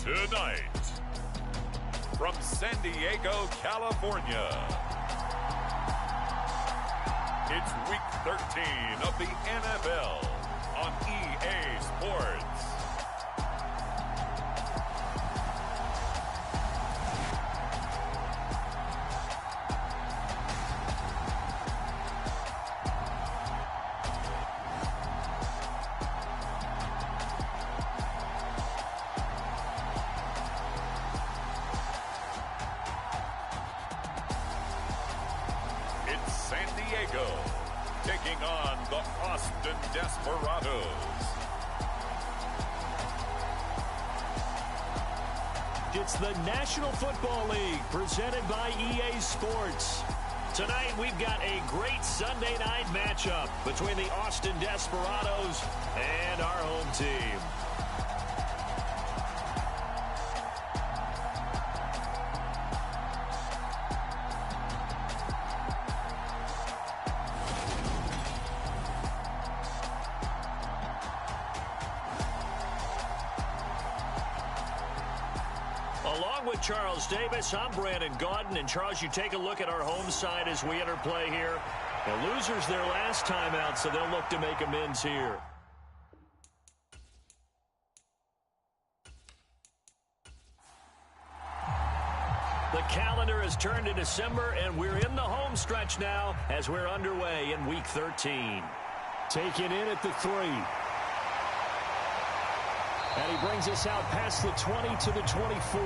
Tonight, from San Diego, California, it's Week 13 of the NFL on EA Sports. San Diego taking on the Austin Desperados. It's the National Football League presented by EA Sports. Tonight we've got a great Sunday night matchup between the Austin Desperados and our home team. Along with Charles Davis, I'm Brandon Gaudin. And Charles, you take a look at our home side as we enter play here. The losers their last time out, so they'll look to make amends here. The calendar has turned to December, and we're in the home stretch now as we're underway in Week 13. Taken in at the 3. And he brings us out past the 20 to the 24.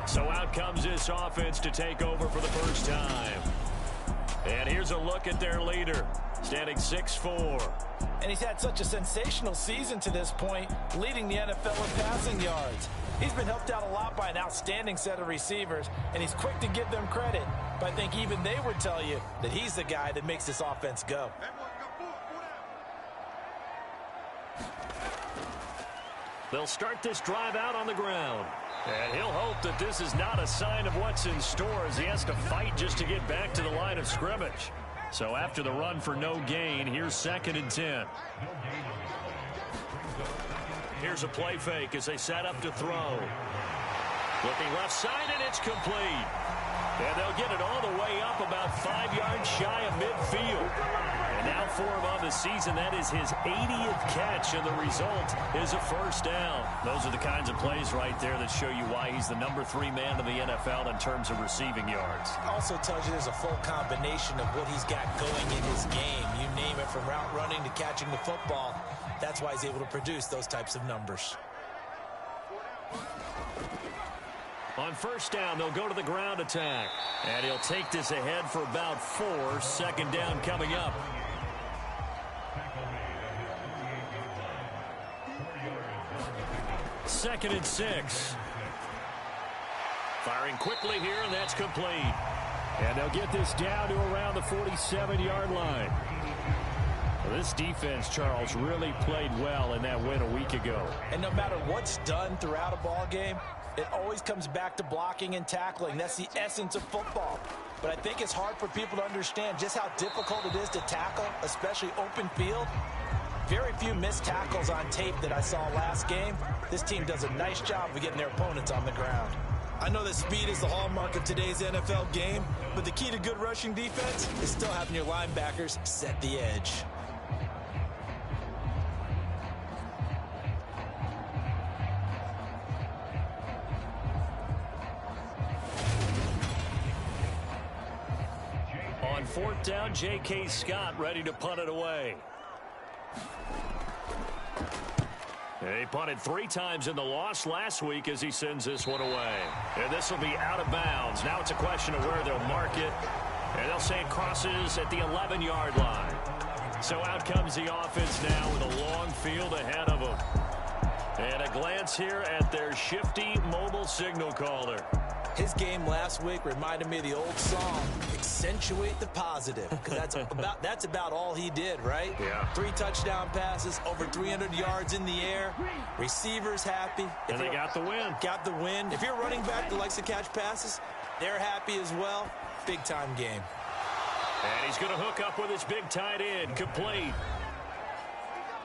So out comes this offense to take over for the first time. And here's a look at their leader, standing 6'4". And he's had such a sensational season to this point, leading the NFL in passing yards. He's been helped out a lot by an outstanding set of receivers, and he's quick to give them credit. But I think even they would tell you that he's the guy that makes this offense go. They'll start this drive out on the ground. And he'll hope that this is not a sign of what's in store as he has to fight just to get back to the line of scrimmage. So after the run for no gain, here's 2nd and 10. Here's a play fake as they set up to throw. Looking left side, and it's complete. And they'll get it all the way up about 5 yards shy of midfield. And now for him on the season, that is his 80th catch, and the result is a first down. Those are the kinds of plays right there that show you why he's the number 3 man in the NFL in terms of receiving yards. Also tells you there's a full combination of what he's got going in his game. You name it, from route running to catching the football. That's why he's able to produce those types of numbers. On first down, they'll go to the ground attack. And he'll take this ahead for about 4. 2nd down coming up. Second and 6. Firing quickly here, and that's complete. And they'll get this down to around the 47-yard line. Well, this defense, Charles, really played well in that win a week ago. And no matter what's done throughout a ball game, it always comes back to blocking and tackling. That's the essence of football. But I think it's hard for people to understand just how difficult it is to tackle, especially open field. Very few missed tackles on tape that I saw last game. This team does a nice job of getting their opponents on the ground. I know that speed is the hallmark of today's NFL game, but the key to good rushing defense is still having your linebackers set the edge. On 4th down, J.K. Scott ready to punt it away. He punted 3 times in the loss last week as he sends this one away. And this will be out of bounds. Now it's a question of where they'll mark it. And they'll say it crosses at the 11-yard line. So out comes the offense now with a long field ahead of them. And a glance here at their shifty mobile signal caller. His game last week reminded me of the old song, Accentuate the Positive, because that's about all he did, right? Yeah. 3 touchdown passes, over 300 yards in the air, receivers happy. And they got the win. Got the win. If you're a running back that likes to catch passes, they're happy as well. Big-time game. And he's going to hook up with his big tight end, complete.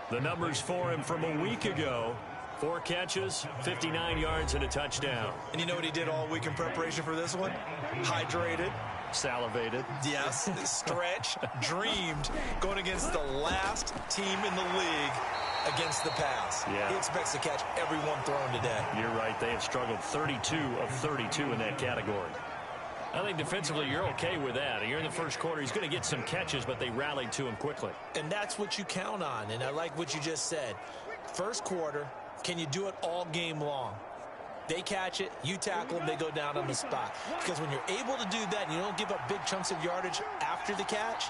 The numbers for him from a week ago: 4 catches, 59 yards, and a touchdown. And you know what he did all week in preparation for this one? Hydrated. Salivated. Yes, stretched, dreamed, going against the last team in the league against the pass. Yeah. He expects to catch every one thrown today. You're right. They have struggled 32 of 32 in that category. I think defensively you're okay with that. You're in the first quarter. He's going to get some catches, but they rallied to him quickly. And that's what you count on. And I like what you just said. First quarter, can you do it all game long? They catch it, you tackle them, they go down on the spot. Because when you're able to do that and you don't give up big chunks of yardage after the catch,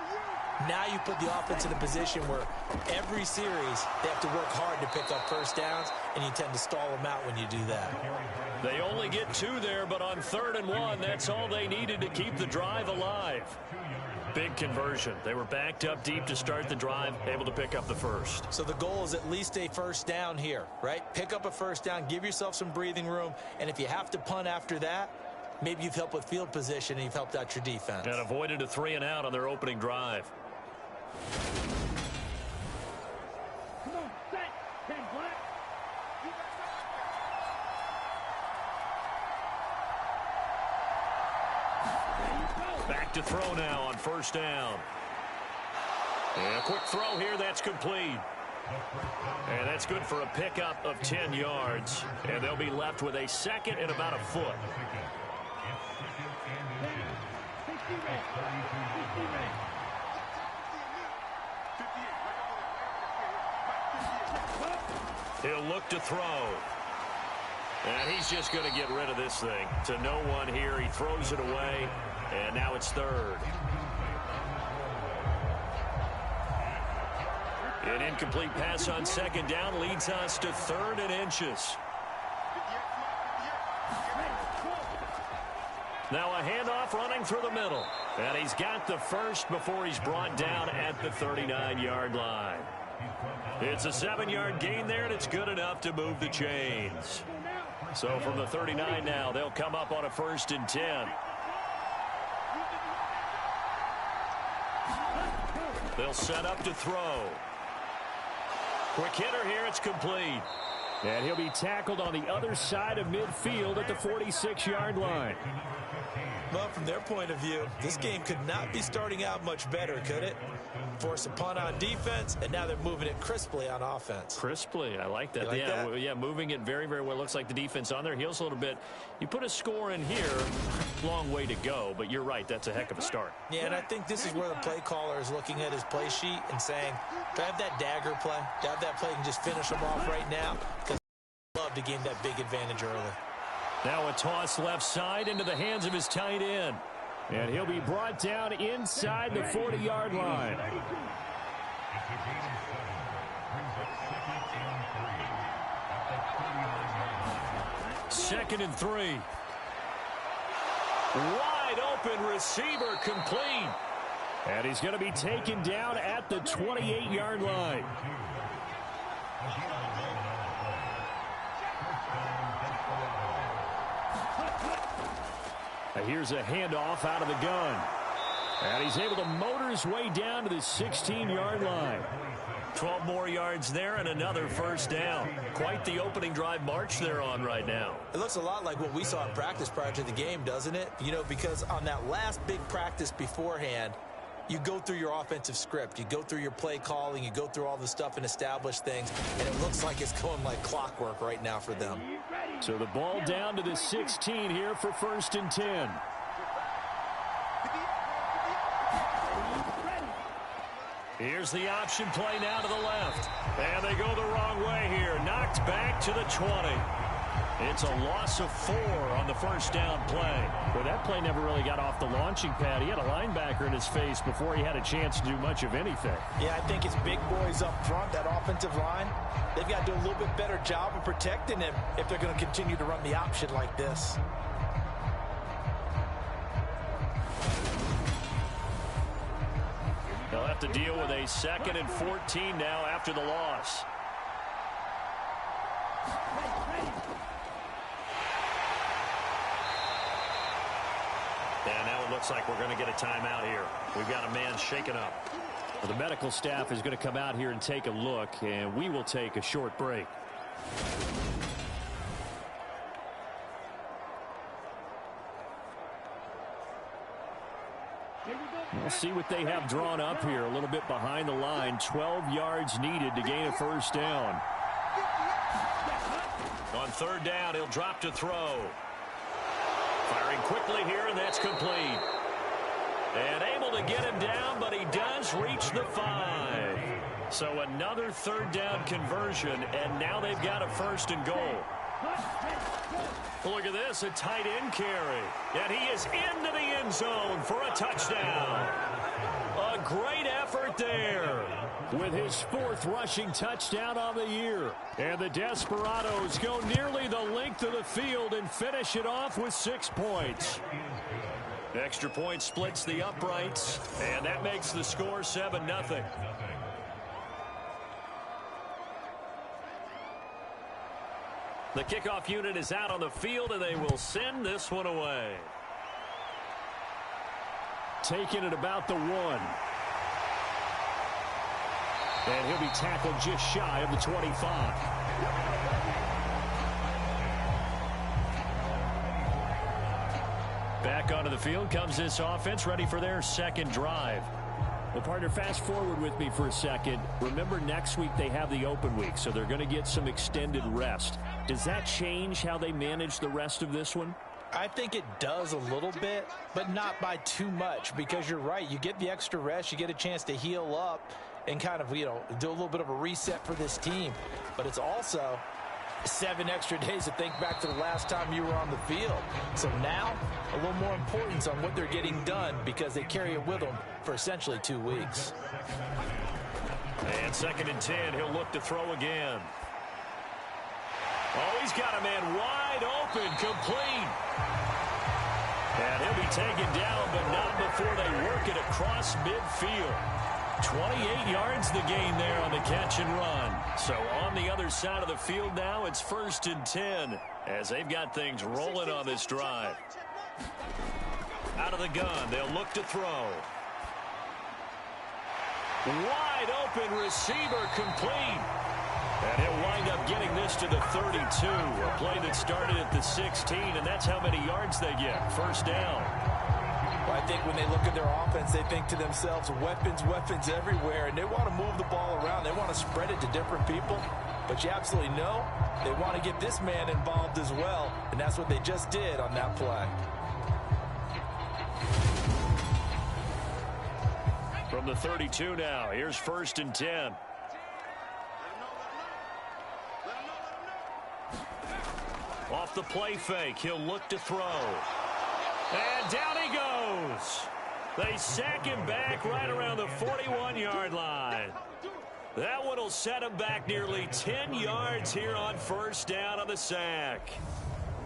now you put the offense in a position where every series they have to work hard to pick up first downs, and you tend to stall them out when you do that. They only get 2 there, but on 3rd and 1, that's all they needed to keep the drive alive. Big conversion. They were backed up deep to start the drive, able to pick up the first. So the goal is at least a first down here, right? Pick up a first down, give yourself some breathing room, and if you have to punt after that, maybe you've helped with field position and you've helped out your defense. And avoided a 3 and out on their opening drive. Come on, set, 10 black. Back to throw now on first down. And a quick throw here, that's complete. And that's good for a pickup of 10 yards. And they'll be left with a 2nd and about a foot. He'll look to throw. And he's just going to get rid of this thing. To no one here. He throws it away. And now it's 3rd. An incomplete pass on 2nd down leads us to 3rd and inches. Now a handoff running through the middle. And he's got the first before he's brought down at the 39-yard line. It's a 7-yard gain there, and it's good enough to move the chains. So from the 39 now, they'll come up on a 1st and 10. They'll set up to throw. Quick hitter here, it's complete. And he'll be tackled on the other side of midfield at the 46-yard line. Well, from their point of view, this game could not be starting out much better, could it? Force a punt on defense, and now they're moving it crisply on offense. Crisply, I like that. You like that? Yeah, moving it very, very well. Looks like the defense on their heels a little bit. You put a score in here, long way to go, but you're right, that's a heck of a start. Yeah, and I think this is where the play caller is looking at his play sheet and saying, do I have that dagger play? Do I have that play and just finish them off right now? Because I'd love to gain that big advantage early. Now a toss left side into the hands of his tight end. And he'll be brought down inside the 40-yard line. Second and 3. Wide open receiver complete. And he's going to be taken down at the 28-yard line. Here's a handoff out of the gun. And he's able to motor his way down to the 16-yard line. 12 more yards there and another first down. Quite the opening drive march they're on right now. It looks a lot like what we saw in practice prior to the game, doesn't it? You know, because on that last big practice beforehand, you go through your offensive script. You go through your play calling. You go through all the stuff and establish things. And it looks like it's going like clockwork right now for them. So the ball down to the 16 here for 1st and 10. Here's the option play now to the left. And they go the wrong way here. Knocked back to the 20. It's a loss of 4 on the first down play. Well, that play never really got off the launching pad. He had a linebacker in his face before he had a chance to do much of anything. Yeah, I think his big boys up front, that offensive line, they've got to do a little bit better job of protecting him if they're going to continue to run the option like this. They'll have to deal with a 2nd and 14 now after the loss. And now it looks like we're going to get a timeout here. We've got a man shaken up. Well, the medical staff is going to come out here and take a look, and we will take a short break. We'll see what they have drawn up here. A little bit behind the line. 12 yards needed to gain a first down. On third down, he'll drop to throw. Firing quickly here, and that's complete. And able to get him down, but he does reach the 5. So another third down conversion, and now they've got a first and goal. Look at this, a tight end carry. And he is into the end zone for a touchdown. A great effort there. With his 4th rushing touchdown on the year. And the Desperados go nearly the length of the field and finish it off with 6 points. Extra point splits the uprights, and that makes the score 7-0. The kickoff unit is out on the field, and they will send this one away. Taking it about the 1. And he'll be tackled just shy of the 25. Back onto the field comes this offense, ready for their second drive. Well, partner, fast forward with me for a second. Remember, next week they have the open week, so they're going to get some extended rest. Does that change how they manage the rest of this one? I think it does a little bit, but not by too much, because you're right. You get the extra rest, you get a chance to heal up and kind of, do a little bit of a reset for this team. But it's also 7 extra days to think back to the last time you were on the field. So now, a little more importance on what they're getting done, because they carry it with them for essentially 2 weeks. And 2nd and 10, he'll look to throw again. Oh, he's got a man wide open, complete. And he'll be taken down, but not before they work it across midfield. 28 yards the gain there on the catch and run. So on the other side of the field now, it's 1st and 10 as they've got things rolling on this drive. Out of the gun, they'll look to throw. Wide open receiver, complete. And he'll wind up getting this to the 32. A play that started at the 16, and that's how many yards they get. First down. Well, I think when they look at their offense, they think to themselves, weapons, weapons everywhere, and they want to move the ball around. They want to spread it to different people. But you absolutely know they want to get this man involved as well, and that's what they just did on that play. From the 32 now, here's 1st and 10. Off the play fake, he'll look to throw. And down he goes. They sack him back right around the 41-yard line. That one will set him back nearly 10 yards here on first down on the sack.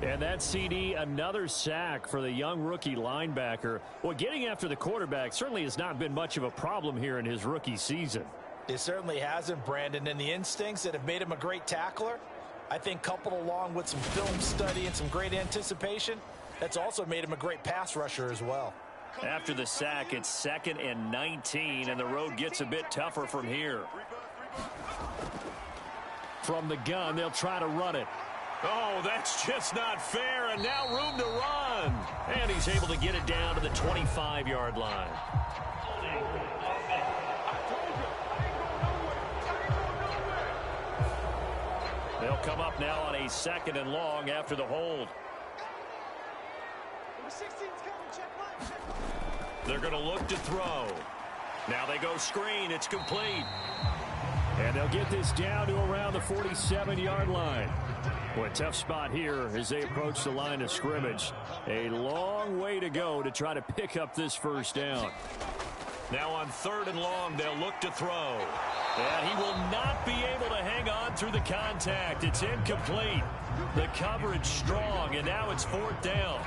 And that CD, another sack for the young rookie linebacker. Well, getting after the quarterback certainly has not been much of a problem here in his rookie season. It certainly hasn't, Brandon, and the instincts that have made him a great tackler, I think coupled along with some film study and some great anticipation, that's also made him a great pass rusher as well. After the sack, it's 2nd and 19, and the road gets a bit tougher from here. From the gun, they'll try to run it. Oh, that's just not fair, and now room to run. And he's able to get it down to the 25-yard line. They'll come up now on a 2nd and long after the hold. They're going to look to throw. Now they go screen. It's complete. And they'll get this down to around the 47-yard line. Boy, tough spot here as they approach the line of scrimmage. A long way to go to try to pick up this first down. Now on 3rd and long, they'll look to throw. And he will not be able to hang on through the contact. It's incomplete. The coverage strong, and now it's 4th down.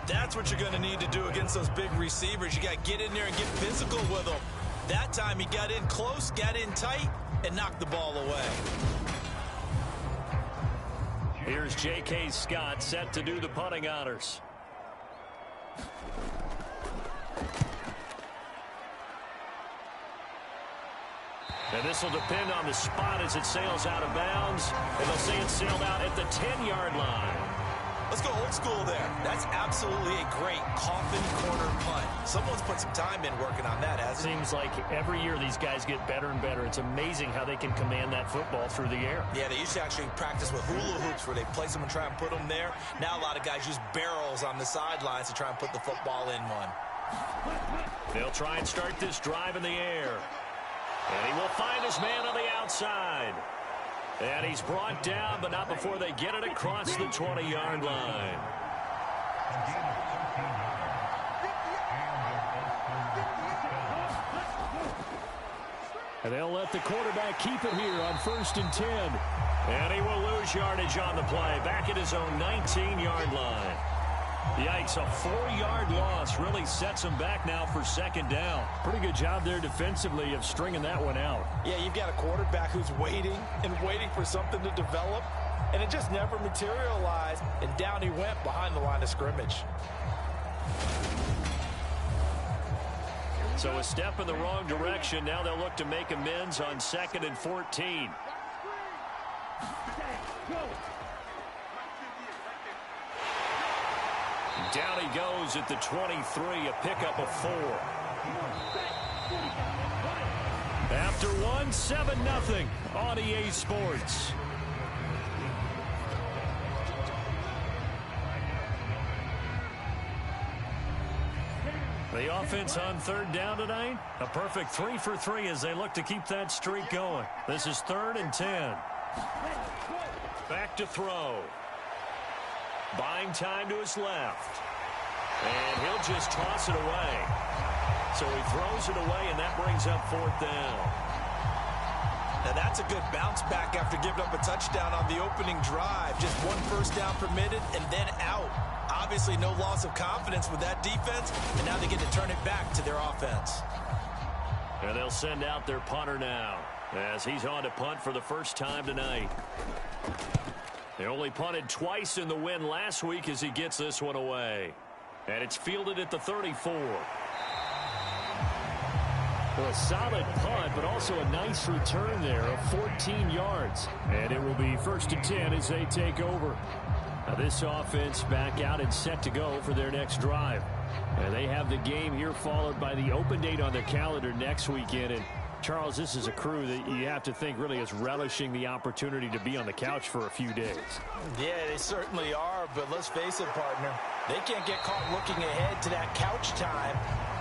That's what you're going to need to do against those big receivers. You got to get in there and get physical with them. That time he got in close, got in tight, and knocked the ball away. Here's J.K. Scott set to do the punting honors. And this will depend on the spot as it sails out of bounds. And they'll say it sailed out at the 10-yard line. Let's go old school there. That's absolutely a great coffin corner punt. Someone's put some time in working on that, hasn't it? Seems like every year these guys get better and better. It's amazing how they can command that football through the air. Yeah, they used to actually practice with hula hoops where they place them and try and put them there. Now a lot of guys use barrels on the sidelines to try and put the football in one. They'll try and start this drive in the air. And he will find his man on the outside. And he's brought down, but not before they get it across the 20-yard line. And they'll let the quarterback keep it here on 1st and 10. And he will lose yardage on the play, back at his own 19-yard line. Yikes, a 4-yard loss really sets him back now for 2nd down. Pretty good job there defensively of stringing that one out. Yeah, you've got a quarterback who's waiting and waiting for something to develop, and it just never materialized, and down he went behind the line of scrimmage. So a step in the wrong direction. Now they'll look to make amends on 2nd and 14. Down he goes at the 23, a pickup of 4. After 1, 7-0 on EA Sports. The offense on 3rd down tonight, a perfect 3 for 3 as they look to keep that streak going. This is 3rd and 10. Back to throw. Buying time to his left. And he'll just toss it away. So he throws it away, and that brings up 4th down. Now that's a good bounce back after giving up a touchdown on the opening drive. Just 1 first down permitted and then out. Obviously no loss of confidence with that defense, and now they get to turn it back to their offense. And they'll send out their punter now as he's on to punt for the first time tonight. They only punted twice in the win last week as he gets this one away. And it's fielded at the 34. Well, a solid punt, but also a nice return there of 14 yards. And it will be 1st and 10 as they take over. Now this offense back out and set to go for their next drive. And they have the game here followed by the open date on their calendar next weekend. And Charles, this is a crew that you have to think really is relishing the opportunity to be on the couch for a few days. Yeah, they certainly are, but let's face it, partner. They can't get caught looking ahead to that couch time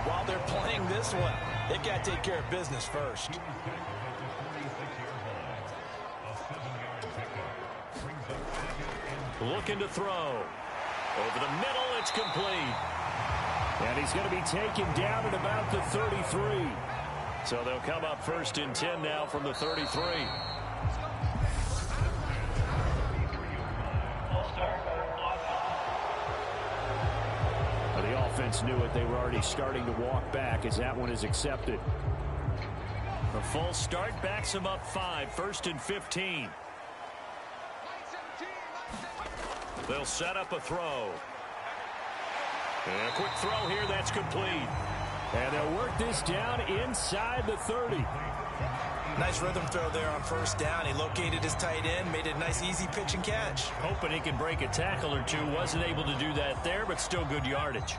while they're playing this one. They've got to take care of business first. Looking to throw. Over the middle, it's complete. And he's going to be taken down at about the 33. So they'll come up 1st and 10 now from the 33. The offense knew it. They were already starting to walk back as that one is accepted. A full start backs them up 5, 1st and 15. They'll set up a throw. And a quick throw here, that's complete. And they'll work this down inside the 30. Nice rhythm throw there on 1st down. He located his tight end, made it a nice easy pitch and catch. Hoping he can break a tackle or two. Wasn't able to do that there, but still good yardage.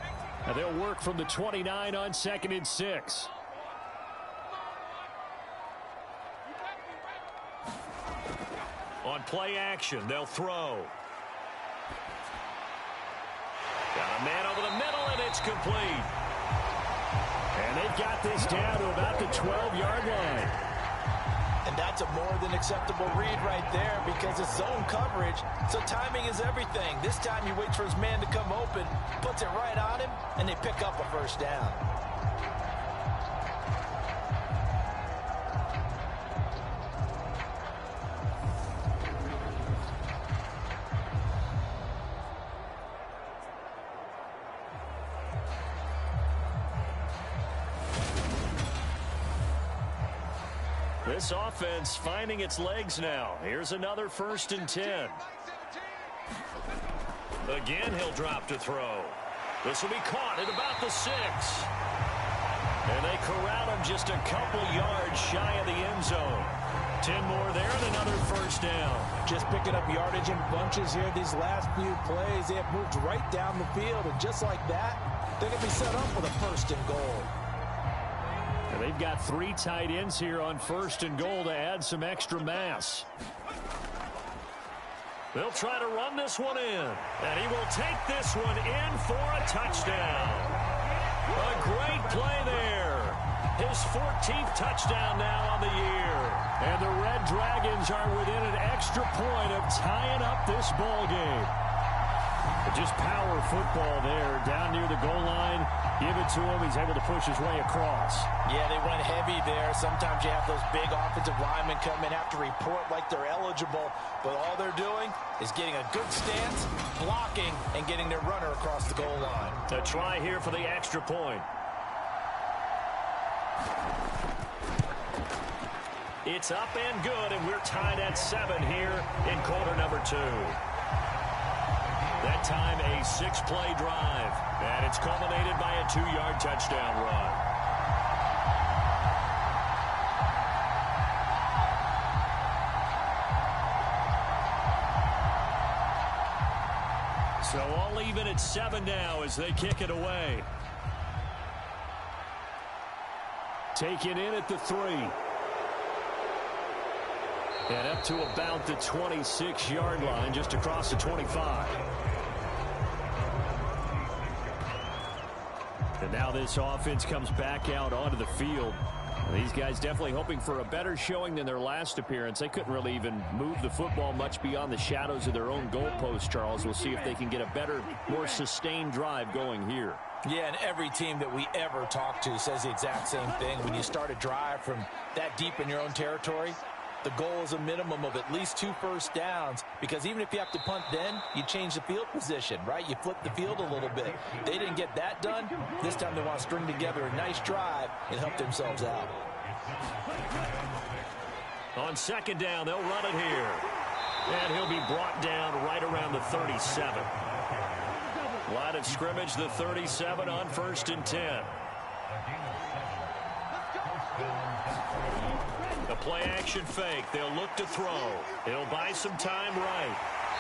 Now they'll work from the 29 on 2nd and 6. On play action, they'll throw. Got a man over the middle, and it's complete. And they've got this down to about the 12-yard line. And that's a more than acceptable read right there because it's zone coverage, so timing is everything. This time he waits for his man to come open, puts it right on him, and they pick up a 1st down. This offense finding its legs now. Here's another 1st and 10. Again, he'll drop to throw. This will be caught at about the 6. And they corral him him just a couple yards shy of the end zone. 10 more there and another first down. Just picking up yardage in bunches here. These last few plays, they have moved right down the field. And just like that, they're going to be set up with a 1st and goal. And they've got 3 tight ends here on 1st and goal to add some extra mass. They'll try to run this one in. And he will take this one in for a touchdown. A great play there. His 14th touchdown now on the year. And the Red Dragons are within an extra point of tying up this ball game. Just power football there down near the goal line. Give it to him. He's able to push his way across. Yeah, they went heavy there. Sometimes you have those big offensive linemen come in, have to report like they're eligible. But all they're doing is getting a good stance, blocking, and getting their runner across the goal line. A try here for the extra point. It's up and good, and we're tied at 7 here in quarter number 2. That time a 6-play drive, and it's culminated by a 2-yard touchdown run. So all even at 7 now as they kick it away. Taken in at the 3. And up to about the 26-yard line, just across the 25. And now this offense comes back out onto the field. These guys definitely hoping for a better showing than their last appearance. They couldn't really even move the football much beyond the shadows of their own goalpost, Charles. We'll see if they can get a better, more sustained drive going here. Yeah, and every team that we ever talk to says the exact same thing. When you start a drive from that deep in your own territory, the goal is a minimum of at least 2 first downs, because even if you have to punt then, you change the field position, right? You flip the field a little bit. They didn't get that done. This time they want to string together a nice drive and help themselves out. On 2nd down, they'll run it here. And he'll be brought down right around the 37. Line of scrimmage, the 37 on 1st and 10. The play action fake. They'll look to throw. He'll buy some time right.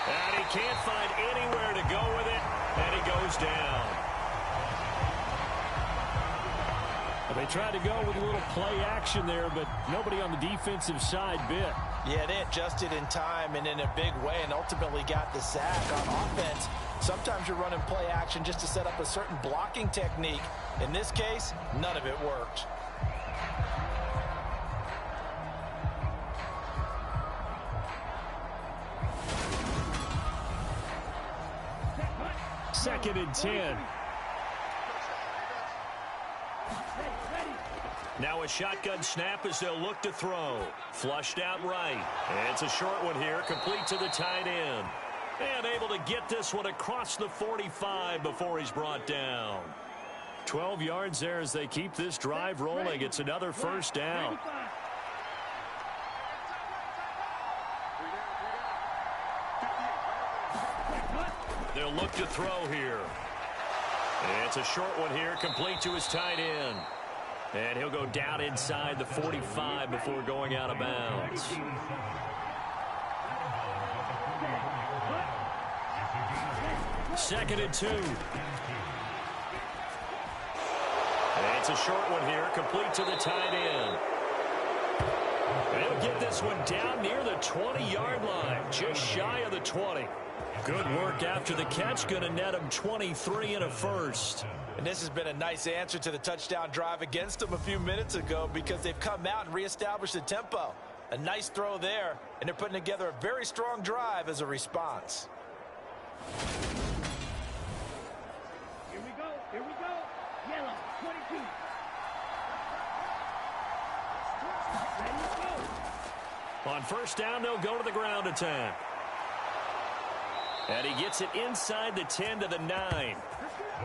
And he can't find anywhere to go with it. And he goes down. They tried to go with a little play action there, but nobody on the defensive side bit. Yeah, they adjusted in time and in a big way and ultimately got the sack. On offense, sometimes you're running play action just to set up a certain blocking technique. In this case, none of it worked. Second and 10. Now a shotgun snap as they'll look to throw. Flushed out right. And it's a short one here, complete to the tight end. And able to get this one across the 45 before he's brought down. 12 yards there as they keep this drive rolling. It's another first down. They'll look to throw here. And it's a short one here, complete to his tight end. And he'll go down inside the 45 before going out of bounds. Second and 2. And it's a short one here, complete to the tight end. And he'll get this one down near the 20-yard line, just shy of the 20. Good work after the catch, going to net him 23 and a first. And this has been a nice answer to the touchdown drive against them a few minutes ago, because they've come out and reestablished the tempo. A nice throw there, and they're putting together a very strong drive as a response. Here we go. Yellow, 22. Ready to go. On first down, they'll go to the ground attack. And he gets it inside the 10 to the 9.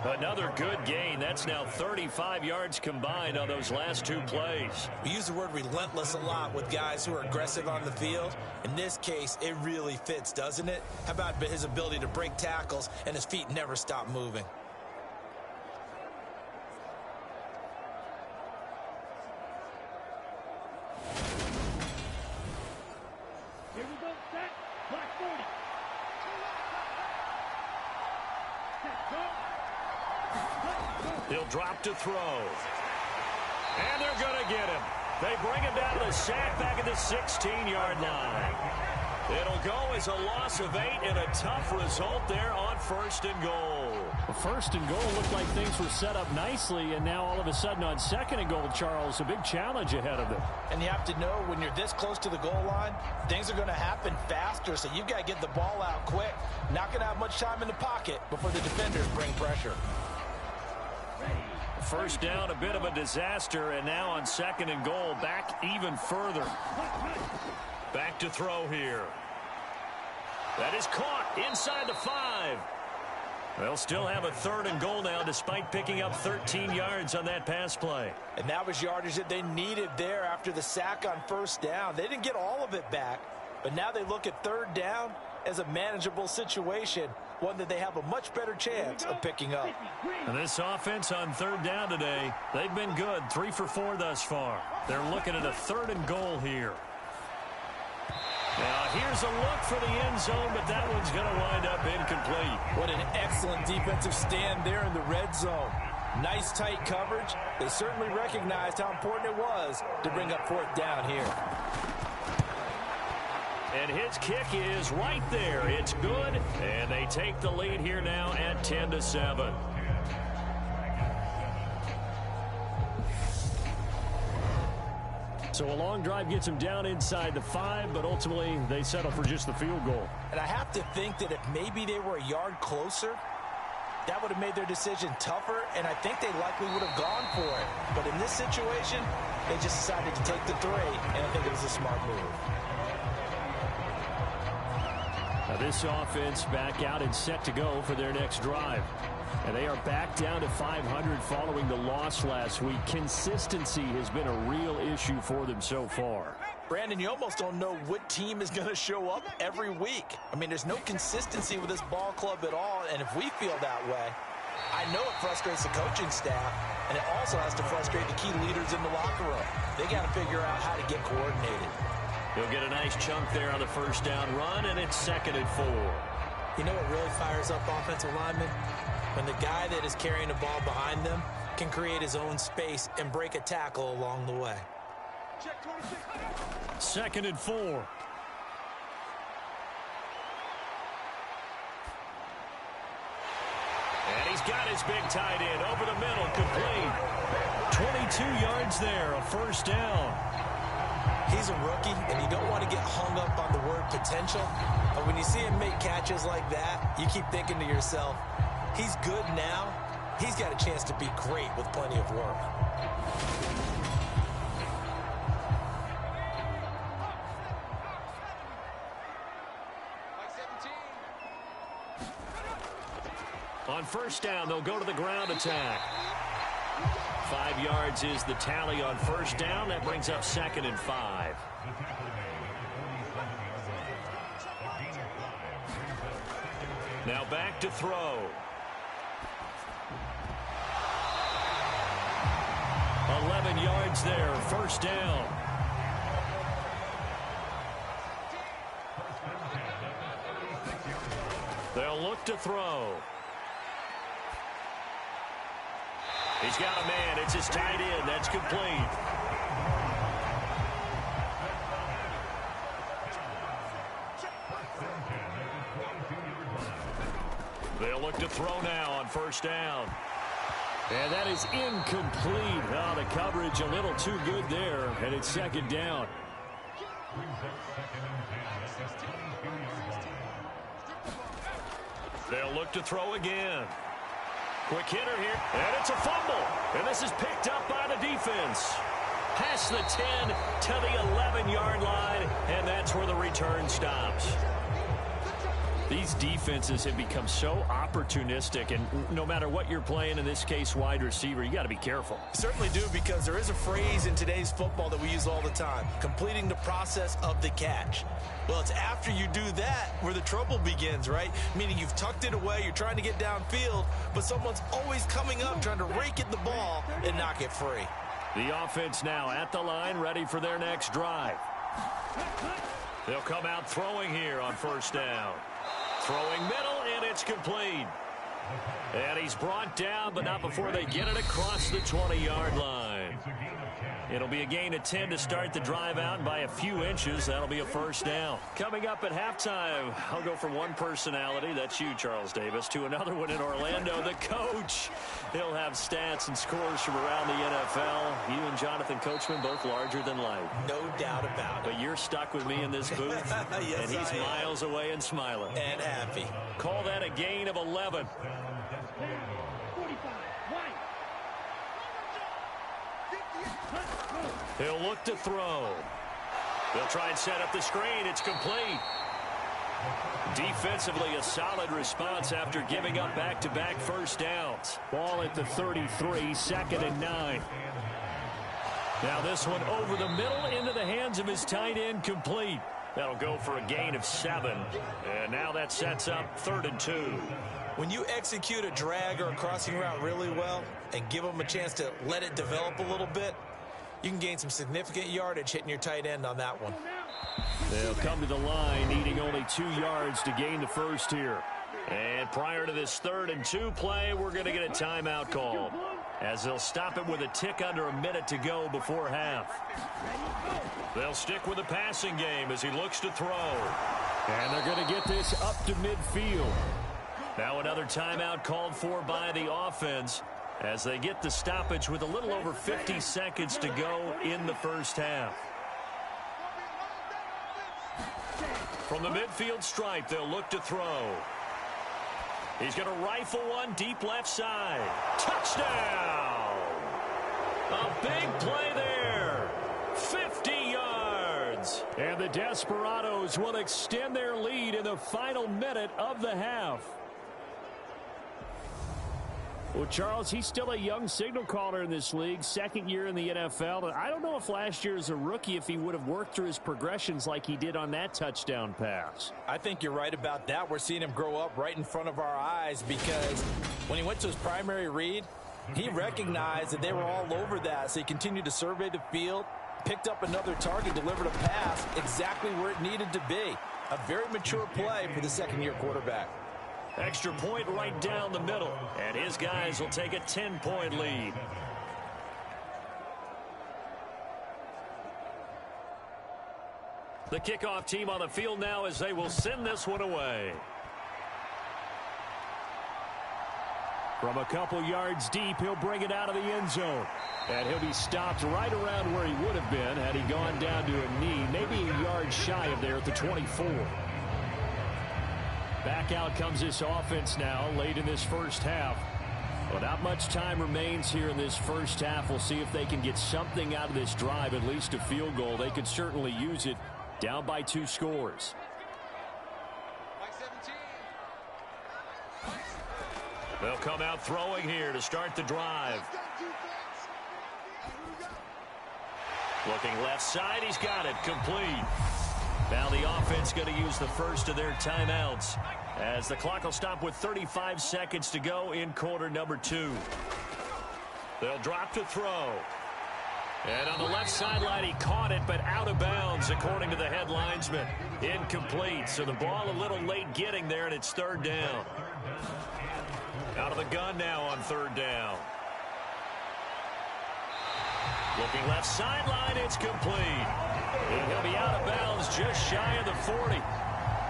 Another good gain. That's now 35 yards combined on those last 2 plays. We use the word relentless a lot with guys who are aggressive on the field. In this case, it really fits, doesn't it? How about his ability to break tackles and his feet never stop moving? Black 40. He'll drop to throw. And they're going to get him. They bring him down to the sack back at the 16-yard line. It'll go as a loss of 8 and a tough result there on 1st and goal. Well, 1st and goal looked like things were set up nicely, and now all of a sudden on 2nd and goal, Charles, a big challenge ahead of them. And you have to know when you're this close to the goal line, things are going to happen faster, so you've got to get the ball out quick. Not going to have much time in the pocket before the defenders bring pressure. 1st down, a bit of a disaster, and now on 2nd and goal, back even further. Back to throw here. That is caught inside the 5. They'll still have a 3rd and goal now despite picking up 13 yards on that pass play. And that was yardage that they needed there after the sack on 1st down. They didn't get all of it back, but now they look at 3rd down as a manageable situation, one that they have a much better chance of picking up. And this offense on 3rd down today, they've been good, 3 for 4 thus far. They're looking at a 3rd and goal here. Now here's a look for the end zone, but that one's going to wind up incomplete. What an excellent defensive stand there in the red zone. Nice tight coverage. They certainly recognized how important it was to bring up 4th down here. And his kick is right there. It's good, and they take the lead here now at 10-7. So a long drive gets them down inside the 5, but ultimately they settle for just the field goal. And I have to think that if maybe they were a yard closer, that would have made their decision tougher, and I think they likely would have gone for it. But in this situation, they just decided to take the 3, and I think it was a smart move. Now this offense back out and set to go for their next drive. And they are back down to 500 following the loss last week. Consistency has been a real issue for them so far. Brandon, you almost don't know what team is going to show up every week. I mean, there's no consistency with this ball club at all, and if we feel that way, I know it frustrates the coaching staff, and it also has to frustrate the key leaders in the locker room. They got to figure out how to get coordinated. He'll get a nice chunk there on the 1st down run, and it's 2nd and 4. You know what really fires up offensive linemen? When the guy that is carrying the ball behind them can create his own space and break a tackle along the way. 2nd and 4. And he's got his big tight end over the middle, complete. 22 yards there, a 1st down. He's a rookie, and you don't want to get hung up on the word potential. But when you see him make catches like that, you keep thinking to yourself, he's good now. He's got a chance to be great with plenty of work. On 1st down, they'll go to the ground attack. 5 yards is the tally on 1st down. That brings up 2nd and 5. Now back to throw. 11 yards there, 1st down. They'll look to throw. He's got a man. It's his tight end. That's complete. They'll look to throw now on 1st down. And that is incomplete. Oh, the coverage a little too good there, and it's 2nd down. They'll look to throw again. Quick hitter here, and it's a fumble. And this is picked up by the defense. Past the 10 to the 11-yard line, and that's where the return stops. These defenses have become so opportunistic, and no matter what you're playing, in this case wide receiver, you got to be careful. Certainly do, because there is a phrase in today's football that we use all the time, completing the process of the catch. Well, it's after you do that where the trouble begins, right? Meaning you've tucked it away, you're trying to get downfield, but someone's always coming up trying to rake at the ball and knock it free. The offense now at the line, ready for their next drive. They'll come out throwing here on first down. Throwing middle, and it's complete. And he's brought down, but not before they get it across the 20-yard line. It'll be a gain of 10 to start the drive out, and by a few inches, that'll be a first down. Coming up at halftime, I'll go from one personality, that's you, Charles Davis, to another one in Orlando, the coach. He'll have stats and scores from around the NFL. You and Jonathan Coachman, both larger than life. No doubt about it. But you're stuck with me in this booth, yes, and he's miles away and smiling. And happy. Call that a gain of 11. 45, right. He'll look to throw. They'll try and set up the screen. It's complete. Defensively, a solid response after giving up back-to-back first downs. Ball at the 33, 2nd and 9. Now this one over the middle into the hands of his tight end, complete. That'll go for a gain of 7. And now that sets up 3rd and 2. When you execute a drag or a crossing route really well and give them a chance to let it develop a little bit, you can gain some significant yardage hitting your tight end on that one. They'll come to the line needing only 2 yards to gain the first here. And prior to this 3rd and 2 play, we're going to get a timeout called, as they'll stop it with a tick under a minute to go before half. They'll stick with the passing game as he looks to throw. And they're going to get this up to midfield. Now another timeout called for by the offense as they get the stoppage with a little over 50 seconds to go in the first half. From the midfield stripe, they'll look to throw. He's going to rifle one deep left side. Touchdown! A big play there. 50 yards. And the Desperados will extend their lead in the final minute of the half. Well, Charles, he's still a young signal caller in this league, 2nd year in the NFL. I don't know if last year as a rookie, if he would have worked through his progressions like he did on that touchdown pass. I think you're right about that. We're seeing him grow up right in front of our eyes because when he went to his primary read, he recognized that they were all over that. So he continued to survey the field, picked up another target, delivered a pass exactly where it needed to be. A very mature play for the 2nd-year quarterback. Extra point right down the middle, and his guys will take a 10-point lead. The kickoff team on the field now as they will send this one away. From a couple yards deep, he'll bring it out of the end zone. And he'll be stopped right around where he would have been had he gone down to a knee, maybe a yard shy of there at the 24. Back out comes this offense now late in this first half. Well, not much time remains here in this first half. We'll see if they can get something out of this drive, at least a field goal. They could certainly use it, down by 2 scores. They'll come out throwing here to start the drive. Looking left side, he's got it, complete. Now the offense going to use the first of their timeouts as the clock will stop with 35 seconds to go in quarter number 2. They'll drop to throw. And on the left sideline, he caught it, but out of bounds, according to the head linesman. Incomplete, so the ball a little late getting there, and it's 3rd down. Out of the gun now on 3rd down. Looking left sideline, it's complete. And he'll be out of bounds just shy of the 40.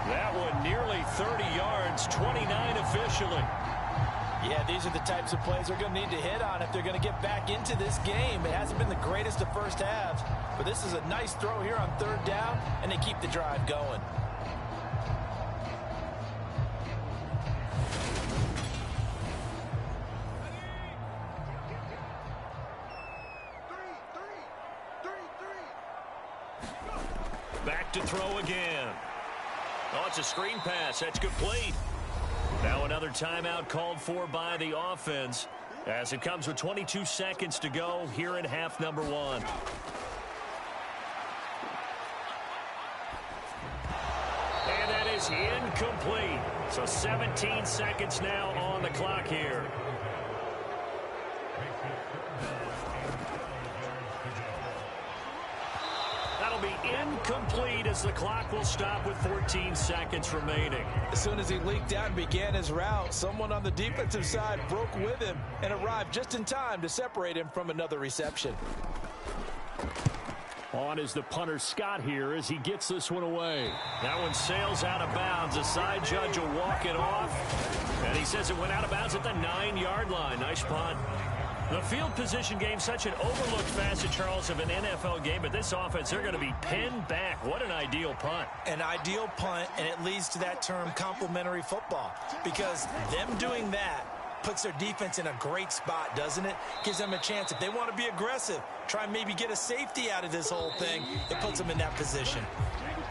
That one nearly 30 yards, 29 officially. Yeah, these are the types of plays they're going to need to hit on if they're going to get back into this game. It hasn't been the greatest of first halves, but this is a nice throw here on 3rd down, and they keep the drive going. Back to throw again. Oh, it's a screen pass. That's complete. Now another timeout called for by the offense as it comes with 22 seconds to go here in half number 1. And that is incomplete. So 17 seconds now on the clock here. That'll be incomplete as the clock will stop with 14 seconds remaining. As soon as he leaked out and began his route, someone on the defensive side broke with him and arrived just in time to separate him from another reception. On is the punter Scott here as he gets this one away. That one sails out of bounds. The side judge will walk it off. And he says it went out of bounds at the 9-yard line. Nice punt. The field position game, such an overlooked facet, Charles, of an NFL game. But this offense, they're going to be pinned back. What an ideal punt. An ideal punt, and it leads to that term complementary football. Because them doing that puts their defense in a great spot, doesn't it? Gives them a chance. If they want to be aggressive, try and maybe get a safety out of this whole thing, it puts them in that position.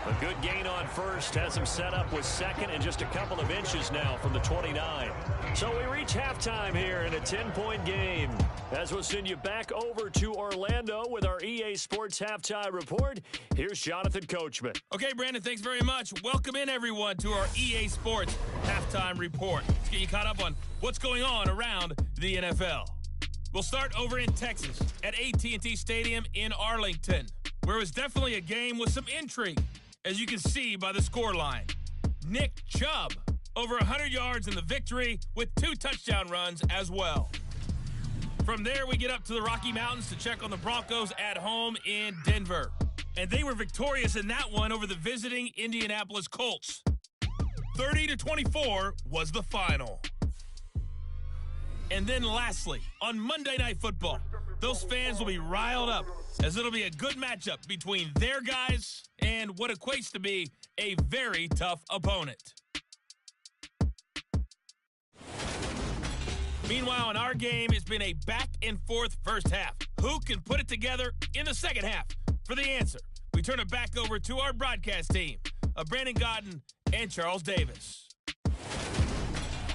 A good gain on first has him set up with second and just a couple of inches now from the 29. So we reach halftime here in a 10-point game. As we'll send you back over to Orlando with our EA Sports Halftime Report, here's Jonathan Coachman. Okay, Brandon, thanks very much. Welcome in, everyone, to our EA Sports Halftime Report. Let's get you caught up on what's going on around the NFL. We'll start over in Texas at AT&T Stadium in Arlington, where it was definitely a game with some intrigue, as you can see by the scoreline. Nick Chubb, over 100 yards in the victory with 2 touchdown runs as well. From there, we get up to the Rocky Mountains to check on the Broncos at home in Denver. And they were victorious in that one over the visiting Indianapolis Colts. 30-24 was the final. And then lastly, on Monday Night Football, those fans will be riled up as it'll be a good matchup between their guys and what equates to be a very tough opponent. Meanwhile, in our game, it's been a back-and-forth first half. Who can put it together in the second half? For the answer, we turn it back over to our broadcast team of Brandon Godden and Charles Davis.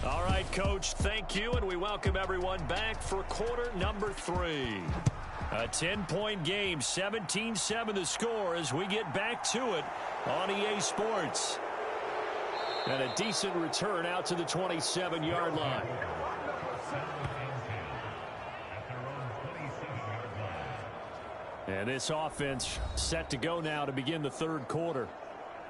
All right, Coach, thank you, and we welcome everyone back for quarter number 3. A 10-point game, 17-7 the score as we get back to it on EA Sports. And a decent return out to the 27-yard line. And this offense set to go now to begin the third quarter.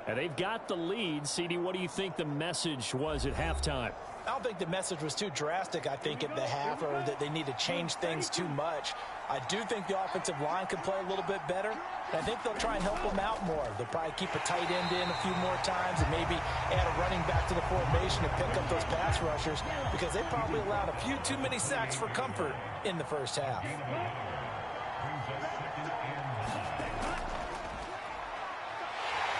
And they've got the lead. CD, what do you think the message was at halftime? I don't think the message was too drastic, I think, at the half, or that they need to change things too much. I do think the offensive line could play a little bit better. And I think they'll try and help them out more. They'll probably keep a tight end in a few more times and maybe add a running back to the formation and pick up those pass rushers, because they probably allowed a few too many sacks for comfort in the first half.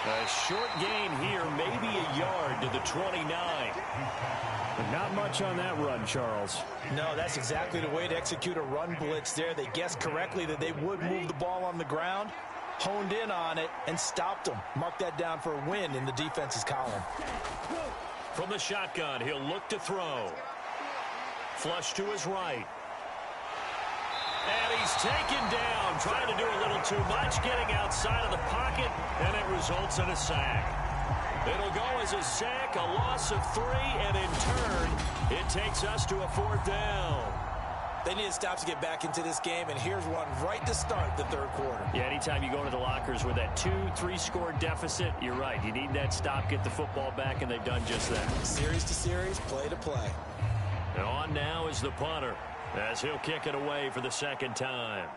A short gain here, maybe a yard to the 29. But not much on that run, Charles. No, that's exactly the way to execute a run blitz there. They guessed correctly that they would move the ball on the ground, honed in on it, and stopped them. Mark that down for a win in the defense's column. From the shotgun, he'll look to throw. Flush to his right. And he's taken down, trying to do a little too much, getting outside of the pocket, and it results in a sack. It'll go as a sack, a loss of 3, and in turn, it takes us to a 4th down. They need to stop to get back into this game, and here's one right to start the third quarter. Yeah, anytime you go to the lockers with that 2-3 score deficit, you're right. You need that stop, get the football back, and they've done just that. Series to series, play to play. And on now is the punter, as he'll kick it away for the second time.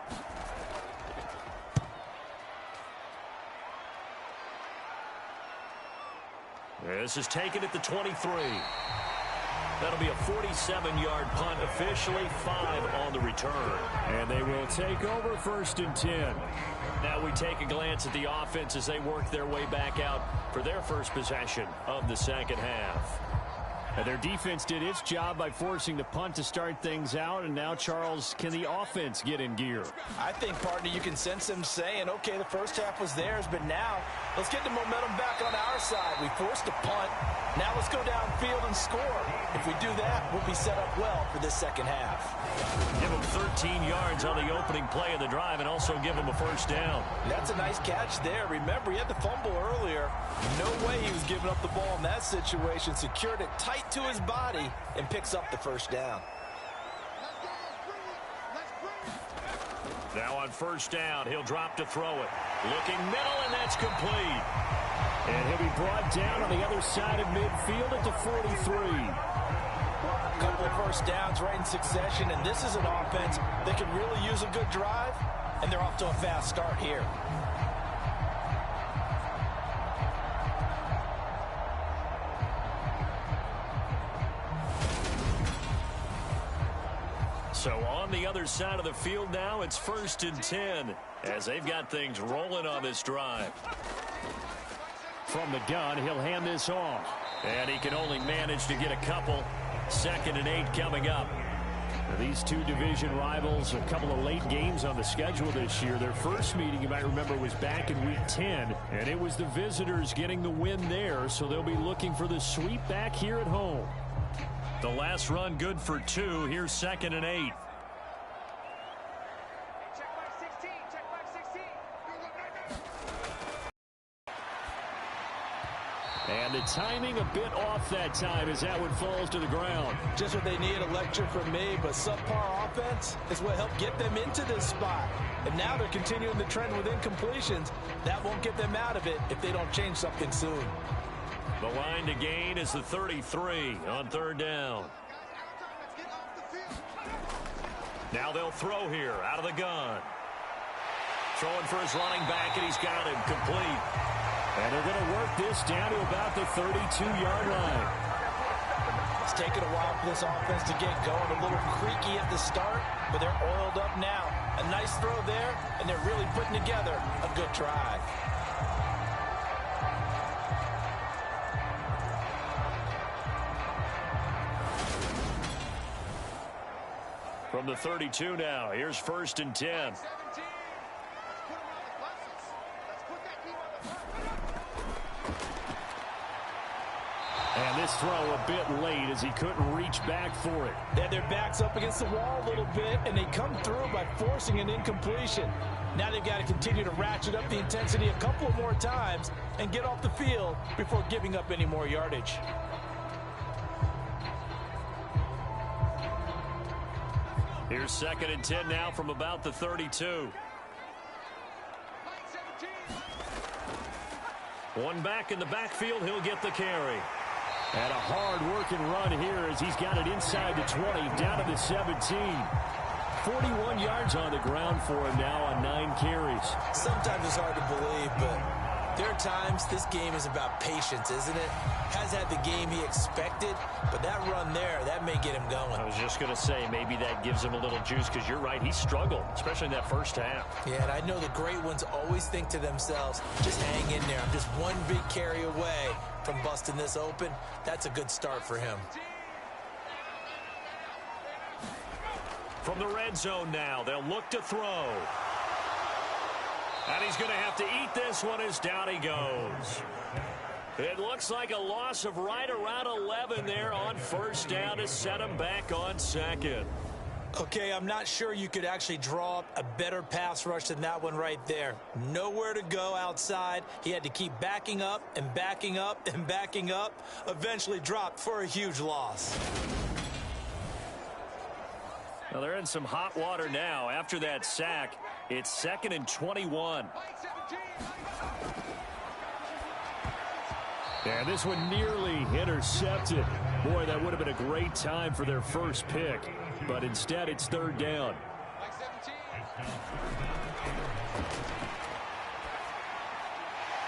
This is taken at the 23. That'll be a 47-yard punt, officially 5 on the return. And they will take over 1st and 10. Now we take a glance at the offense as they work their way back out for their first possession of the second half. And their defense did its job by forcing the punt to start things out. And now, Charles, can the offense get in gear? I think, partner, you can sense them saying, okay, the first half was theirs, but now let's get the momentum back on our side. We forced a punt. Now let's go downfield and score. If we do that, we'll be set up well for this second half. Give them 13 yards on the opening play of the drive and also give them a first down. That's a nice catch there. Remember, he had the fumble earlier. No way he was giving up the ball in that situation. Secured it tight to his body and picks up the first down. Now on first down, he'll drop to throw it. Looking middle, and that's complete. And he'll be brought down on the other side of midfield at the 43. A couple of first downs right in succession, and this is an offense that can really use a good drive, and they're off to a fast start here. So on the other side of the field now, it's 1st and 10 as they've got things rolling on this drive. From the gun, he'll hand this off. And he can only manage to get a couple. 2nd and 8 coming up. Now, these two division rivals, a couple of late games on the schedule this year. Their first meeting, you might remember, was back in Week 10, and it was the visitors getting the win there, so they'll be looking for the sweep back here at home. The last run good for 2. Here's 2nd and 8. And the timing a bit off that time as that one falls to the ground. Just what they need, a lecture from me, but subpar offense is what helped get them into this spot. And now they're continuing the trend with incompletions. That won't get them out of it if they don't change something soon. The line to gain is the 33 on 3rd down. Now they'll throw here out of the gun. Throwing for his running back, and he's got him complete. And they're going to work this down to about the 32-yard line. It's taken a while for this offense to get going. A little creaky at the start, but they're oiled up now. A nice throw there, and they're really putting together a good drive. From the 32 now, here's 1st and 10. And this throw a bit late as he couldn't reach back for it. They had their backs up against the wall a little bit, and they come through by forcing an incompletion. Now they've got to continue to ratchet up the intensity a couple more times and get off the field before giving up any more yardage. Here's 2nd and 10 now from about the 32. One back in the backfield, he'll get the carry. And a hard-working run here as he's got it inside the 20, down to the 17. 41 yards on the ground for him now on 9 carries. Sometimes it's hard to believe, but there are times this game is about patience, isn't it? Has had the game he expected, but that run there, that may get him going. I was just going to say, maybe that gives him a little juice, because you're right, he struggled, especially in that first half. Yeah, and I know the great ones always think to themselves, just hang in there. I'm just one big carry away from busting this open. That's a good start for him. From the red zone now, they'll look to throw. And he's going to have to eat this one as down he goes. It looks like a loss of right around 11 there on first down to set him back on 2nd. Okay, I'm not sure you could actually draw up a better pass rush than that one right there. Nowhere to go outside. He had to keep backing up and backing up and backing up. Eventually dropped for a huge loss. Well, they're in some hot water now after that sack. It's 2nd and 21. And this one nearly intercepted. Boy, that would have been a great time for their first pick. But instead, it's 3rd down.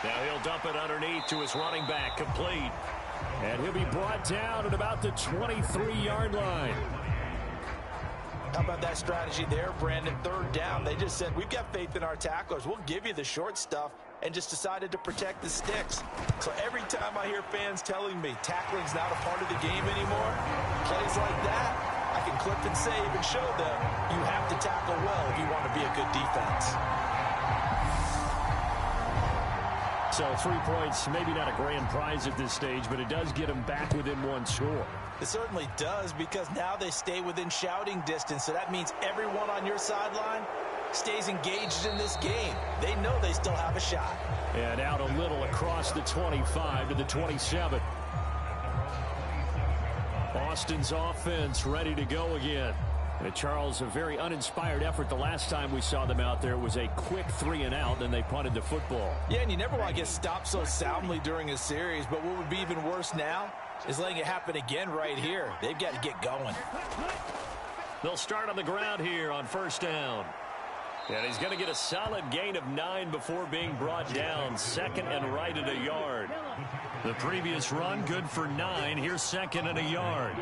Now he'll dump it underneath to his running back, complete. And he'll be brought down at about the 23-yard line. How about that strategy there, Brandon? 3rd down. They just said, we've got faith in our tacklers. We'll give you the short stuff, and just decided to protect the sticks. So every time I hear fans telling me tackling's not a part of the game anymore, plays like that, I can clip and save and show them you have to tackle well if you want to be a good defense. So 3 points, maybe not a grand prize at this stage, but it does get them back within 1 score. It certainly does, because now they stay within shouting distance. So that means everyone on your sideline stays engaged in this game. They know they still have a shot. And out a little across the 25 to the 27. Austin's offense ready to go again. Charles, a very uninspired effort the last time we saw them out there. It was a quick 3-and-out, then they punted the football. Yeah, and you never want to get stopped so soundly during a series, but what would be even worse now is letting it happen again right here. They've got to get going. They'll start on the ground here on first down. And he's going to get a solid gain of 9 before being brought down. Second and right at a yard. The previous run, good for 9. Here's second and a yard.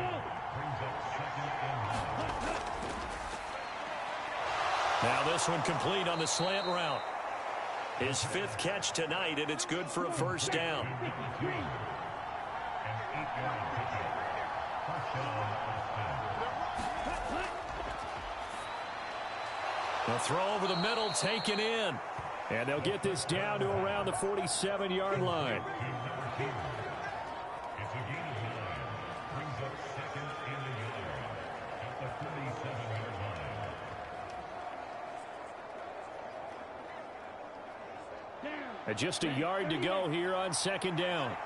Now this one complete on the slant route. His 5th catch tonight, and it's good for a first down. The throw over the middle, taken in. And they'll get this down to around the 47-yard line. And just a yard to go here on second down.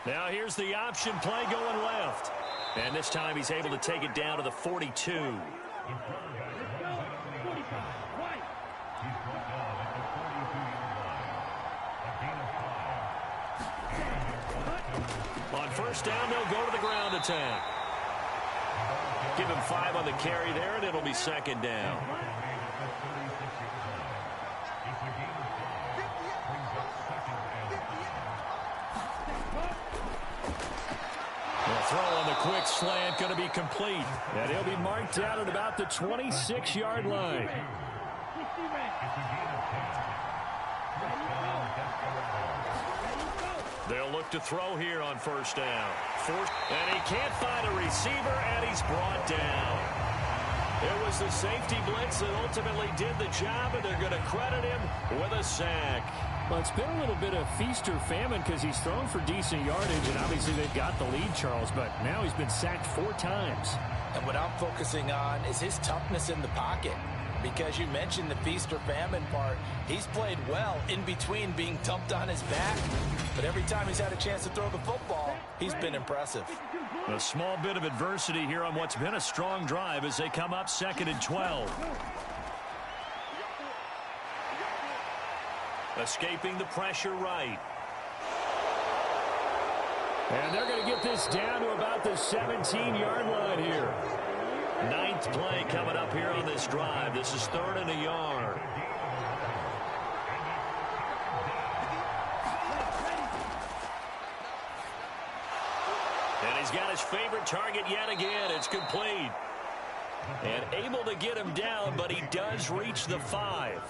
Now here's the option play going left. And this time he's able to take it down to the 42. On first down, they'll go to the ground attack. Give him 5 on the carry there, and it'll be second down. The throw on the quick slant going to be complete. And he'll be marked down at about the 26-yard line. They'll look to throw here on first down. And he can't find a receiver, and he's brought down. It was the safety blitz that ultimately did the job, and they're going to credit him with a sack. Well, it's been a little bit of feast or famine because he's thrown for decent yardage, and obviously they've got the lead, Charles, but now he's been sacked 4 times. And what I'm focusing on is his toughness in the pocket. Because you mentioned the feast or famine part, he's played well in between being dumped on his back. But every time he's had a chance to throw the football, he's been impressive. A small bit of adversity here on what's been a strong drive as they come up 2nd and 12. Escaping the pressure right. And they're going to get this down to about the 17-yard line here. 9th play coming up here on this drive. This is 3rd and a yard. And he's got his favorite target yet again. It's complete. And able to get him down, but he does reach the 5.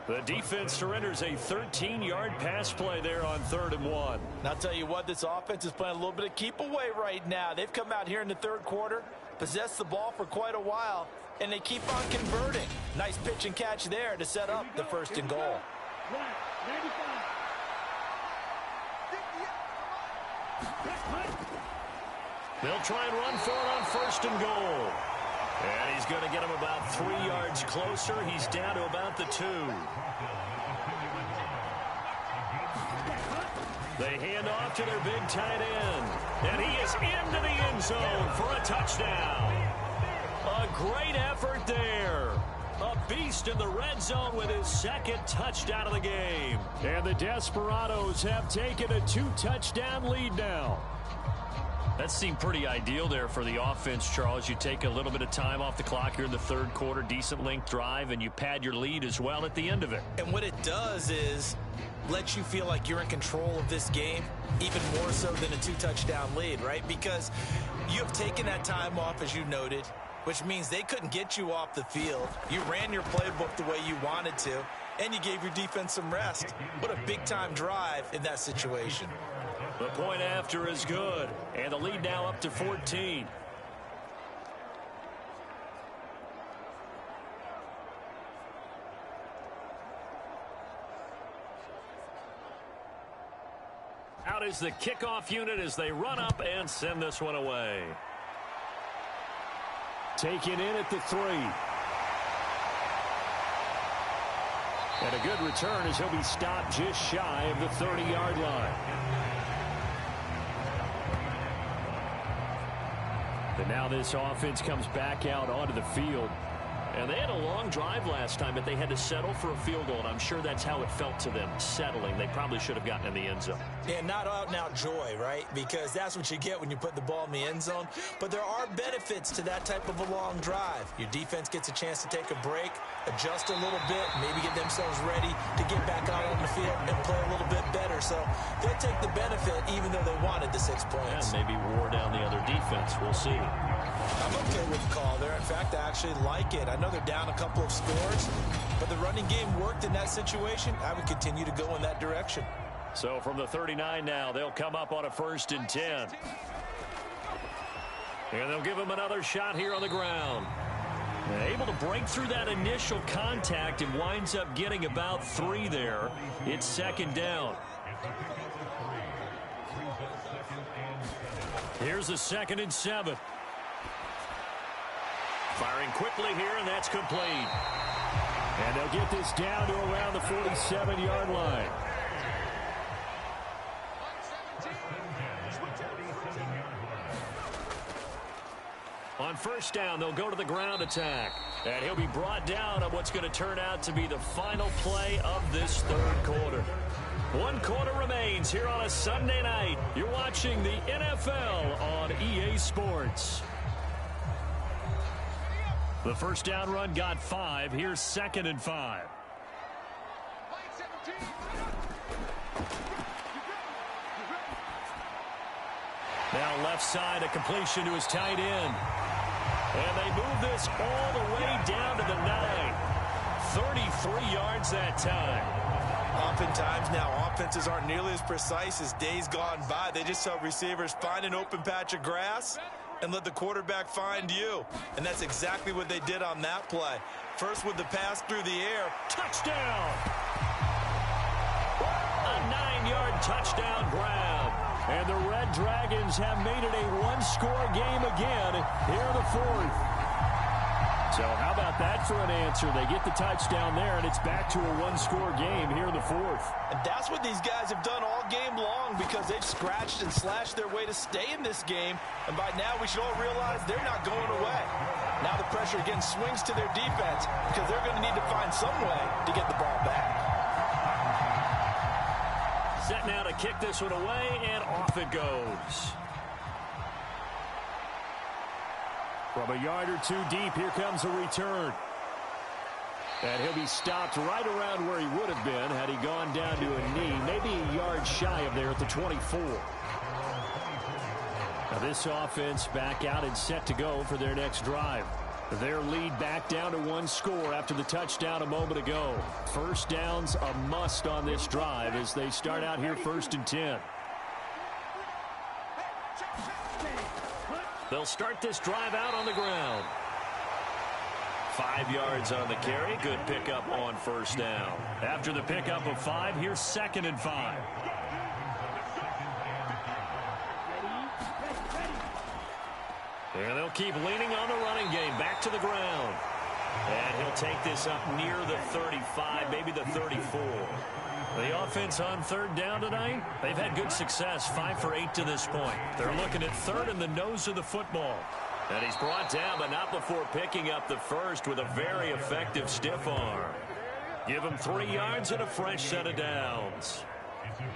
The defense surrenders a 13-yard pass play there on 3rd and 1. And I'll tell you what, this offense is playing a little bit of keep away right now. They've come out here in the 3rd quarter, possessed the ball for quite a while, and they keep on converting. Nice pitch and catch there to set up the 1st and goal. They'll try and run for it on 1st and goal. And he's going to get him about 3 yards closer. He's down to about the 2. They hand off to their big tight end. And he is into the end zone for a touchdown. A great effort there. A beast in the red zone with his 2nd touchdown of the game. And the Desperados have taken a 2-touchdown lead now. That seemed pretty ideal there for the offense, Charles. You take a little bit of time off the clock here in the 3rd quarter, decent length drive, and you pad your lead as well at the end of it. And what it does is let you feel like you're in control of this game, even more so than a 2-touchdown lead, right? Because you have taken that time off, as you noted, which means they couldn't get you off the field. You ran your playbook the way you wanted to, and you gave your defense some rest. What a big-time drive in that situation. The point after is good, and the lead now up to 14. Out is the kickoff unit as they run up and send this one away. Taken in at the 3. And a good return as he'll be stopped just shy of the 30-yard line. And now this offense comes back out onto the field. And they had a long drive last time, but they had to settle for a field goal, and I'm sure that's how it felt to them, settling. They probably should have gotten in the end zone. Yeah, not out-and-out joy, right? Because that's what you get when you put the ball in the end zone. But there are benefits to that type of a long drive. Your defense gets a chance to take a break, adjust a little bit, maybe get themselves ready to get back out on the field and play a little bit better. So they'll take the benefit even though they wanted the 6 points. And maybe wore down the other defense. We'll see. I'm okay with the call there. In fact, I actually like it. I know they're down a couple of scores, but the running game worked in that situation. I would continue to go in that direction. So from the 39 now, they'll come up on a 1st and 10. And they'll give him another shot here on the ground. Able to break through that initial contact and winds up getting about 3 there. It's 2nd down. Here's the 2nd and 7. Firing quickly here, and that's complete. And they'll get this down to around the 47-yard line. On 1st down, they'll go to the ground attack. And he'll be brought down on what's going to turn out to be the final play of this 3rd quarter. 1 quarter remains here on a Sunday night. You're watching the NFL on EA Sports. The 1st down run got 5. Here's 2nd and 5. Now left side, a completion to his tight end. And they move this all the way down to the 9. 33 yards that time. Oftentimes now, offenses aren't nearly as precise as days gone by. They just tell receivers, find an open patch of grass and let the quarterback find you. And that's exactly what they did on that play. First with the pass through the air. Touchdown! A 9-yard touchdown grab. And the Red Dragons have made it a 1-score game again here in the 4th. So how about that for an answer? They get the touchdown there, and it's back to a 1-score game here in the 4th. And that's what these guys have done all game long because they've scratched and slashed their way to stay in this game. And by now, we should all realize they're not going away. Now the pressure again swings to their defense because they're going to need to find some way to get the ball back. Set now to kick this one away, and off it goes. From a yard or 2 deep, here comes a return. And he'll be stopped right around where he would have been had he gone down to a knee, maybe a yard shy of there at the 24. Now this offense back out and set to go for their next drive. Their lead back down to 1 score after the touchdown a moment ago. 1st down's a must on this drive as they start out here 1st and 10. They'll start this drive out on the ground. 5 yards on the carry. Good pickup on 1st down. After the pickup of 5, here's 2nd and 5. And they'll keep leaning on the running game. Back to the ground. And he'll take this up near the 35, maybe the 34. The offense on 3rd down tonight, they've had good success, 5 for 8 to this point. They're looking at 3rd in the nose of the football. And he's brought down, but not before picking up the 1st with a very effective stiff arm. Give him 3 yards and a fresh set of downs.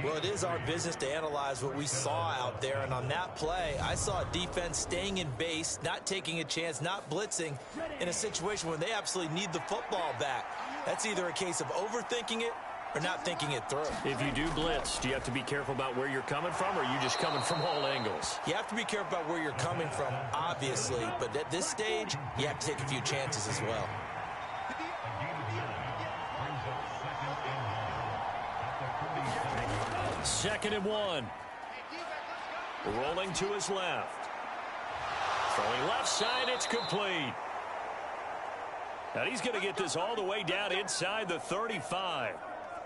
Well, it is our business to analyze what we saw out there, and on that play, I saw a defense staying in base, not taking a chance, not blitzing in a situation where they absolutely need the football back. That's either a case of overthinking it or not thinking it through. If you do blitz, do you have to be careful about where you're coming from, or are you just coming from all angles? You have to be careful about where you're coming from, obviously, but at this stage, you have to take a few chances as well. Second and 1. Rolling to his left. Throwing left side, it's complete. And he's going to get this all the way down inside the 35.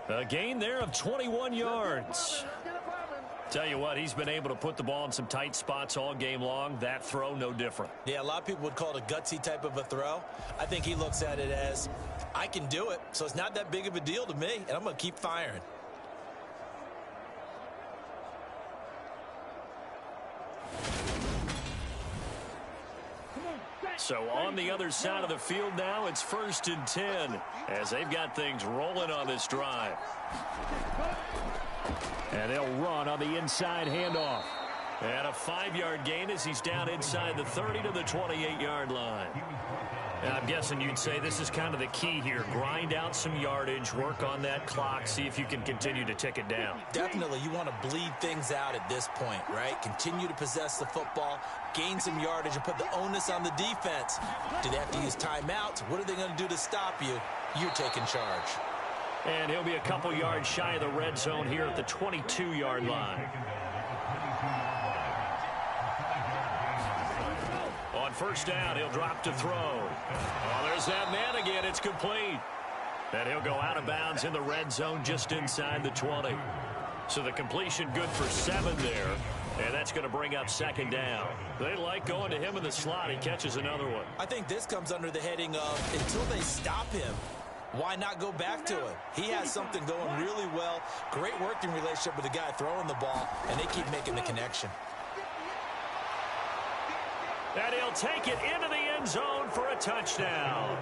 A gain there of 21 yards. Tell you what, he's been able to put the ball in some tight spots all game long. That throw, no different. Yeah, a lot of people would call it a gutsy type of a throw. I think he looks at it as, I can do it, so it's not that big of a deal to me, and I'm going to keep firing. So on the other side of the field now, it's 1st and 10 as they've got things rolling on this drive. And they'll run on the inside handoff. And a 5-yard gain as he's down inside the 30 to the 28-yard line. And I'm guessing you'd say this is kind of the key here. Grind out some yardage, work on that clock, see if you can continue to tick it down. Definitely, you want to bleed things out at this point, right? Continue to possess the football, gain some yardage, and put the onus on the defense. Do they have to use timeouts? What are they going to do to stop you? You're taking charge. And he'll be a couple yards shy of the red zone here at the 22-yard line. On first down, he'll drop to throw. Oh, there's that man again. It's complete. And he'll go out of bounds in the red zone just inside the 20. So the completion good for 7 there. And that's going to bring up 2nd down. They like going to him in the slot. He catches another one. I think this comes under the heading of until they stop him, why not go back to him? He has something going really well. Great working relationship with the guy throwing the ball, and they keep making the connection. And he'll take it into the end zone for a touchdown.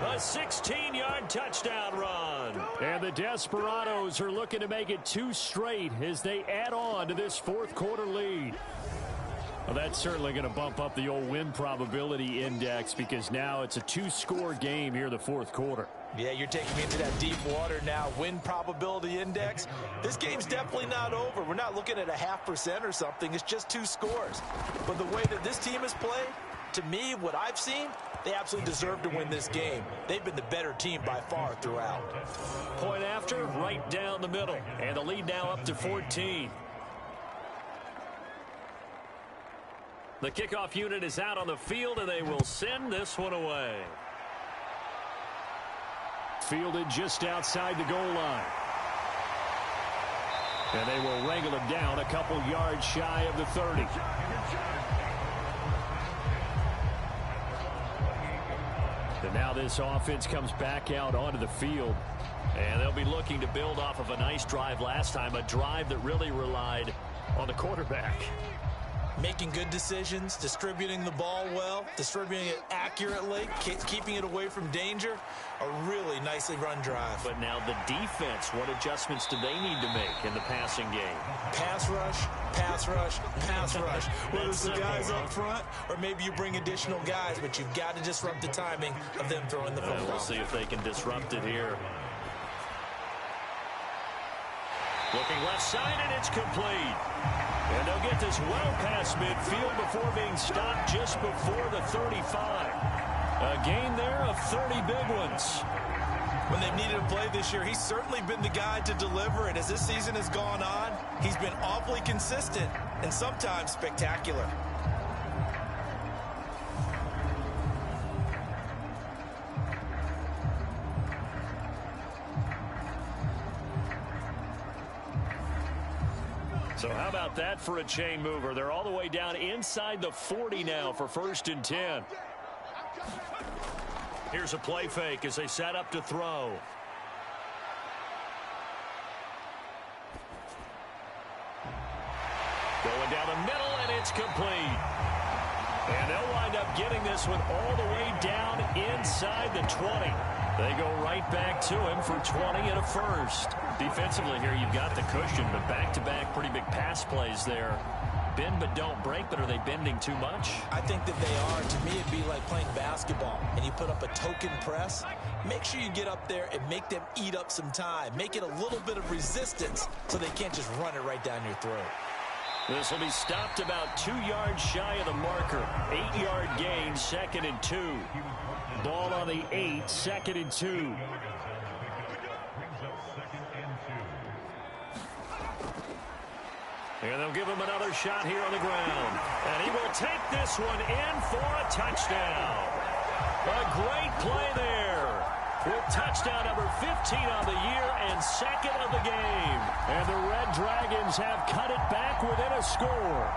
A 16-yard touchdown run. And the Desperados are looking to make it 2 straight as they add on to this 4th quarter lead. Well, that's certainly going to bump up the old win probability index because now it's a 2-score game here in the 4th quarter. Yeah, you're taking me into that deep water now. Win probability index. This game's definitely not over. We're not looking at a 0.5% or something. It's just 2 scores. But the way that this team has played, to me, what I've seen, they absolutely deserve to win this game. They've been the better team by far throughout. Point after, right down the middle. And the lead now up to 14. The kickoff unit is out on the field, and they will send this one away. Fielded just outside the goal line. And they will wrangle him down a couple yards shy of the 30. And now this offense comes back out onto the field. And they'll be looking to build off of a nice drive last time, a drive that really relied on the quarterback. Making good decisions, distributing the ball well, distributing it accurately, keeping it away from danger. A really nicely run drive. But now the defense, what adjustments do they need to make in the passing game? Pass rush, pass rush, pass rush. Whether it's the guys up front or maybe you bring additional guys, but you've got to disrupt the timing of them throwing the football. We'll see if they can disrupt it here. Looking left side, and it's complete. And they'll get this well past midfield before being stopped just before the 35. A gain there of 30 big ones. When they've needed a play this year, he's certainly been the guy to deliver. And as this season has gone on, he's been awfully consistent and sometimes spectacular. So how about that for a chain mover? They're all the way down inside the 40 now for 1st and 10. Here's a play fake as they set up to throw. Going down the middle, and it's complete. And they'll wind up getting this one all the way down inside the 20. They go right back to him for 20 and a first. Defensively here, you've got the cushion, but back-to-back pretty big pass plays there. Bend but don't break, but are they bending too much? I think that they are. To me, it'd be like playing basketball, and you put up a token press. Make sure you get up there and make them eat up some time. Make it a little bit of resistance so they can't just run it right down your throat. This will be stopped about 2 yards shy of the marker. 8-yard gain, 2nd and 2. Ball on the 8, 2nd and 2. And they'll give him another shot here on the ground. And he will take this one in for a touchdown. A great play there. With touchdown number 15 on the year and 2nd of the game. And the Red Dragons have cut it back within a score.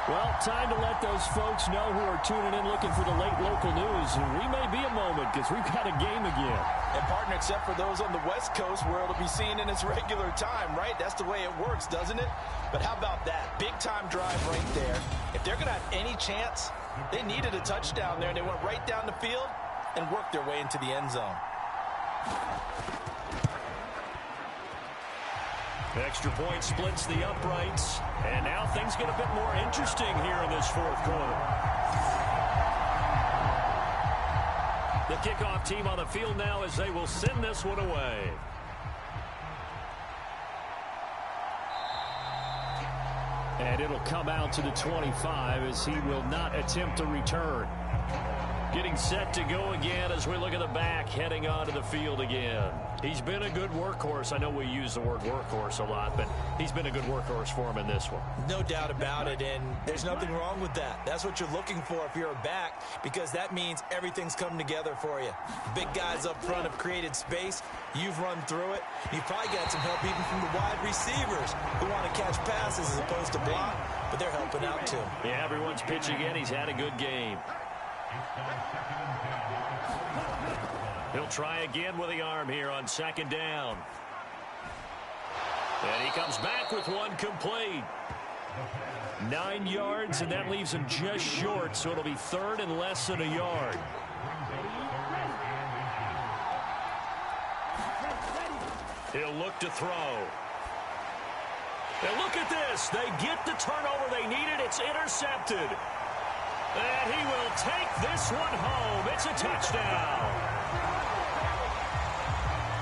Well, time to let those folks know who are tuning in looking for the late local news. And we may be a moment because we've got a game again. And partner, except for those on the West Coast where it'll be seen in its regular time, right? That's the way it works, doesn't it? But how about that? Big time drive right there. If they're going to have any chance They needed a touchdown there, and they went right down the field and worked their way into the end zone. Extra point splits the uprights, and now things get a bit more interesting here in this fourth quarter. The kickoff team on the field now as they will send this one away. And it'll come out to the 25 as he will not attempt to return. Getting set to go again as we look at the back, heading onto the field again. He's been a good workhorse. I know we use the word workhorse a lot, but he's been a good workhorse for him in this one. No doubt about it, and there's nothing wrong with that. That's what you're looking for if you're a back, because that means everything's come together for you. Big guys up front have created space. You've run through it. You've probably got some help even from the wide receivers who want to catch passes as opposed to block, but they're helping out too. Yeah, everyone's pitching in. He's had a good game. He'll try again with the arm here on second down. And he comes back with one complete. 9 yards, and that leaves him just short, so it'll be third and less than a yard. He'll look to throw. And look at this. They get the turnover they needed. It's intercepted. And he will take this one home. It's a touchdown.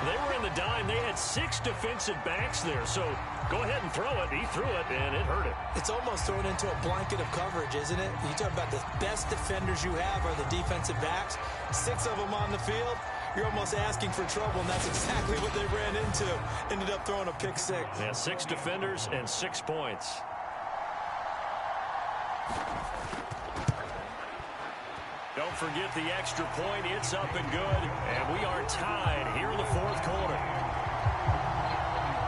They were in the dime. They had 6 defensive backs there, so go ahead and throw it. He threw it, and it hurt him. It's almost thrown into a blanket of coverage, isn't it? You talk about the best defenders you have are the defensive backs. 6 of them on the field. You're almost asking for trouble, and that's exactly what they ran into. Ended up throwing a pick 6. Yeah, 6 defenders and 6 points. Don't forget the extra point. It's up and good. And we are tied here in the fourth quarter.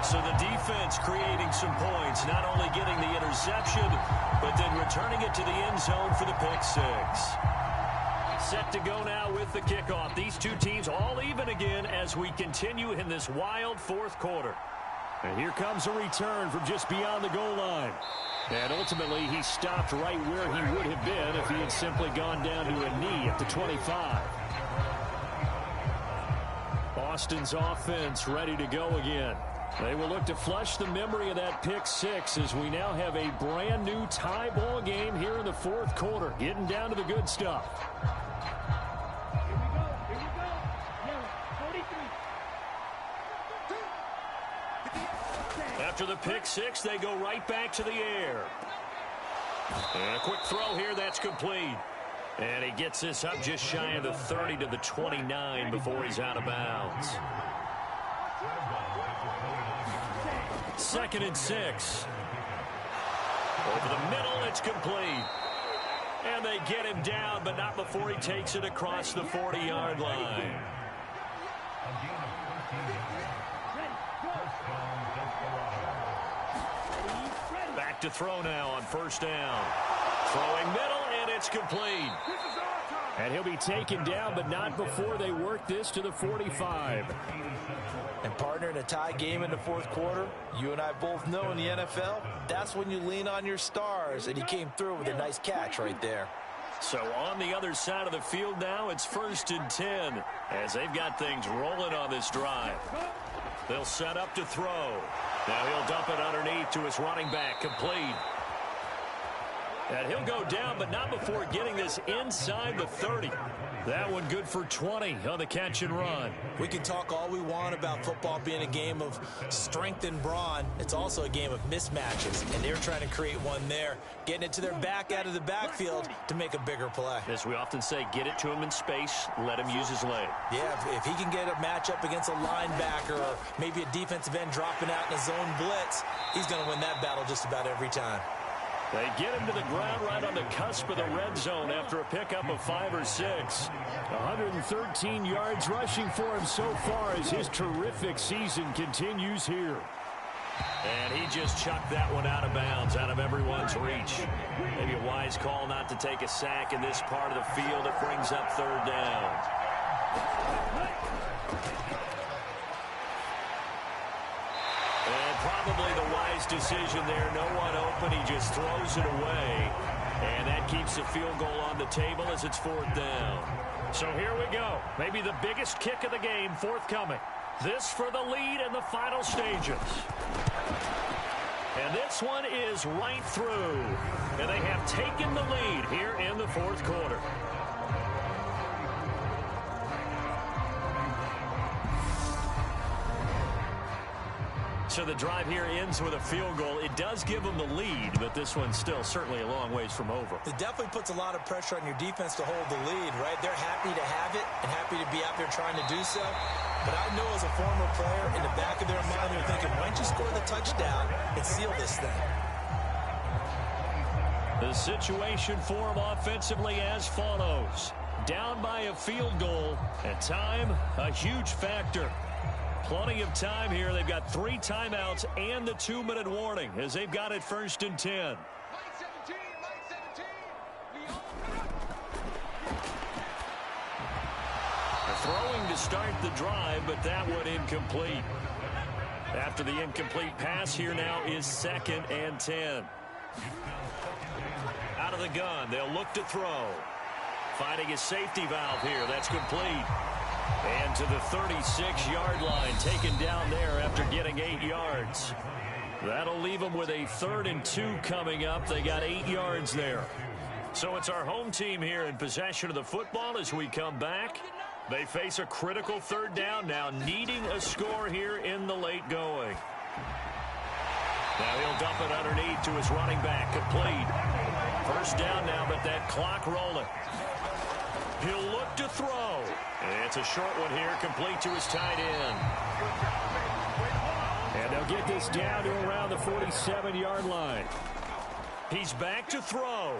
So the defense creating some points, not only getting the interception, but then returning it to the end zone for the pick 6. Set to go now with the kickoff. These two teams all even again as we continue in this wild fourth quarter. And here comes a return from just beyond the goal line. And ultimately, he stopped right where he would have been if he had simply gone down to a knee at the 25. Boston's offense ready to go again. They will look to flush the memory of that pick 6 as we now have a brand new tie ball game here in the fourth quarter. Getting down to the good stuff. After the pick 6, they go right back to the air. And a quick throw here, that's complete. And he gets this up just shy of the 30 to the 29 before he's out of bounds. 2nd and 6. Over the middle, it's complete. And they get him down, but not before he takes it across the 40-yard line. Back to throw now on first down. Throwing middle, and it's complete. And he'll be taken down, but not before they work this to the 45. And partner, in a tie game in the fourth quarter, you and I both know in the NFL, that's when you lean on your stars, and he came through with a nice catch right there. So on the other side of the field now, it's 1st and 10 as they've got things rolling on this drive. They'll set up to throw. Now he'll dump it underneath to his running back, complete. And he'll go down, but not before getting this inside the 30. That one good for 20 on the catch and run. We can talk all we want about football being a game of strength and brawn. It's also a game of mismatches, and they're trying to create one there, getting it to their back out of the backfield to make a bigger play. As we often say, get it to him in space, let him use his leg. Yeah, if he can get a matchup against a linebacker or maybe a defensive end dropping out in a zone blitz, he's going to win that battle just about every time. They get him to the ground right on the cusp of the red zone after a pickup of 5 or 6. 113 yards rushing for him so far as his terrific season continues here. And he just chucked that one out of bounds, out of everyone's reach. Maybe a wise call not to take a sack in this part of the field. It brings up 3rd down. And probably the wise decision there. No one open. He just throws it away. And that keeps the field goal on the table as it's 4th down. So here we go. Maybe the biggest kick of the game forthcoming. This for the lead in the final stages. And this one is right through. And they have taken the lead here in the 4th quarter. So the drive here ends with a field goal. It does give them the lead, but this one's still certainly a long ways from over. It definitely puts a lot of pressure on your defense to hold the lead, right? They're happy to have it and happy to be out there trying to do so. But I know as a former player, in the back of their mind, they're thinking, why don't you score the touchdown and seal this thing? The situation for them offensively as follows. Down by a field goal, and time, a huge factor. Plenty of time here. They've got 3 timeouts and the 2-minute warning as they've got it 1st and 10. Line 17. They're throwing to start the drive, but that one incomplete. After the incomplete pass, here now is 2nd and 10. Out of the gun, they'll look to throw. Finding a safety valve here. That's complete. And to the 36-yard line, taken down there after getting 8 yards. That'll leave them with a 3rd and 2 coming up. They got 8 yards there. So it's our home team here in possession of the football as we come back. They face a critical 3rd down now, needing a score here in the late going. Now he'll dump it underneath to his running back, complete. 1st down now, but that clock rolling. He'll look to throw. And it's a short one here, complete to his tight end. And they'll get this down to around the 47-yard line. He's back to throw.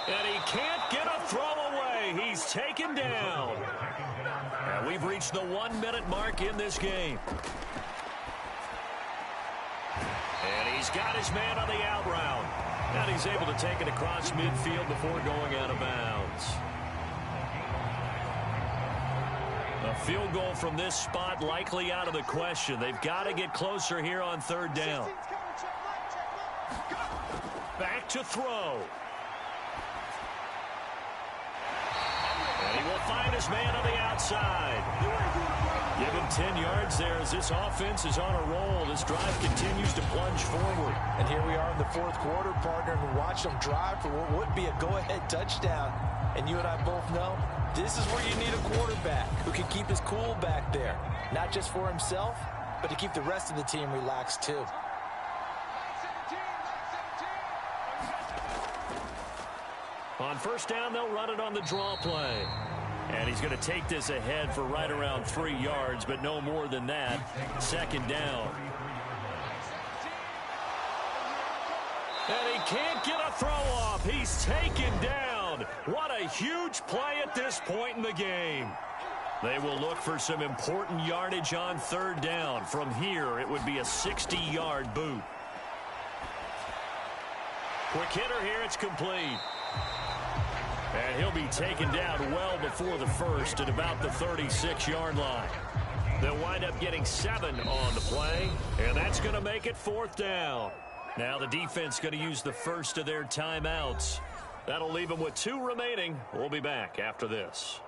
And he can't get a throw away. He's taken down. And we've reached the 1-minute mark in this game. And he's got his man on the out route. And he's able to take it across midfield before going out of bounds. A field goal from this spot likely out of the question. They've got to get closer here on 3rd down. Back to throw. And he will find his man on the outside. Give him 10 yards there as this offense is on a roll. This drive continues to plunge forward. And here we are in the 4th quarter, partner, and watch them drive for what would be a go-ahead touchdown. And you and I both know this is where you need a quarterback who can keep his cool back there. Not just for himself, but to keep the rest of the team relaxed too. On 1st down, they'll run it on the draw play. And he's going to take this ahead for right around 3 yards, but no more than that. 2nd down. And he can't get a throw off. He's taken down. What a huge play at this point in the game. They will look for some important yardage on 3rd down. From here, it would be a 60-yard boot. Quick hitter here. It's complete. And he'll be taken down well before the 1st at about the 36-yard line. They'll wind up getting 7 on the play, and that's going to make it 4th down. Now the defense going to use the first of their timeouts. That'll leave them with 2 remaining. We'll be back after this.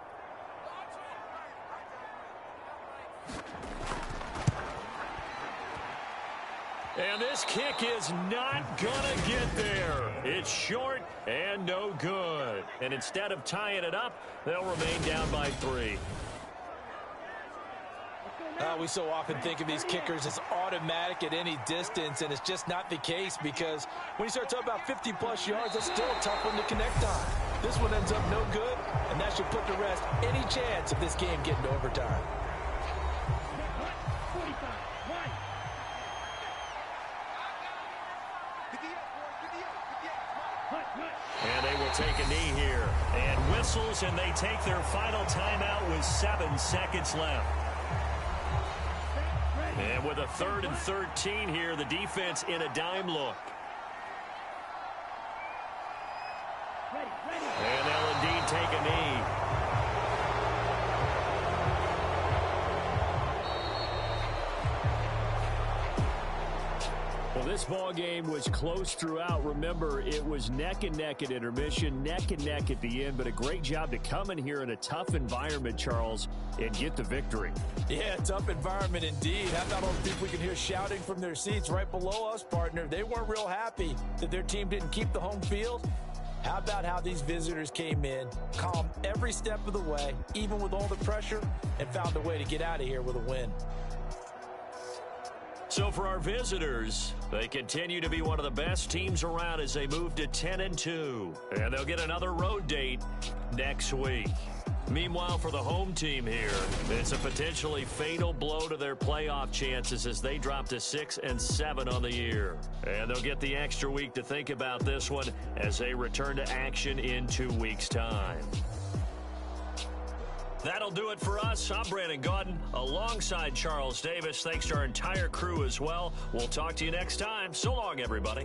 And this kick is not going to get there. It's short and no good. And instead of tying it up, they'll remain down by 3. We so often think of these kickers as automatic at any distance, and it's just not the case because when you start talking about 50-plus yards, that's still a tough one to connect on. This one ends up no good, and that should put to rest any chance of this game getting to overtime. And they will take a knee here. And whistles, and they take their final timeout with 7 seconds left. And with a 3rd and 13 here, the defense in a dime look. And they'll indeed take a knee. Well, this ball game was close throughout. Remember, it was neck and neck at intermission, neck and neck at the end, but a great job to come in here in a tough environment, Charles, and get the victory. Yeah, tough environment indeed. How about all the people we can hear shouting from their seats right below us, partner? They weren't real happy that their team didn't keep the home field. How about how these visitors came in, calm every step of the way, even with all the pressure, and found a way to get out of here with a win. So for our visitors, they continue to be one of the best teams around as they move to 10-2. And they'll get another road date next week. Meanwhile, for the home team here, it's a potentially fatal blow to their playoff chances as they drop to 6-7 on the year. And they'll get the extra week to think about this one as they return to action in 2 weeks' time. That'll do it for us. I'm Brandon Gaudin alongside Charles Davis. Thanks to our entire crew as well. We'll talk to you next time. So long, everybody.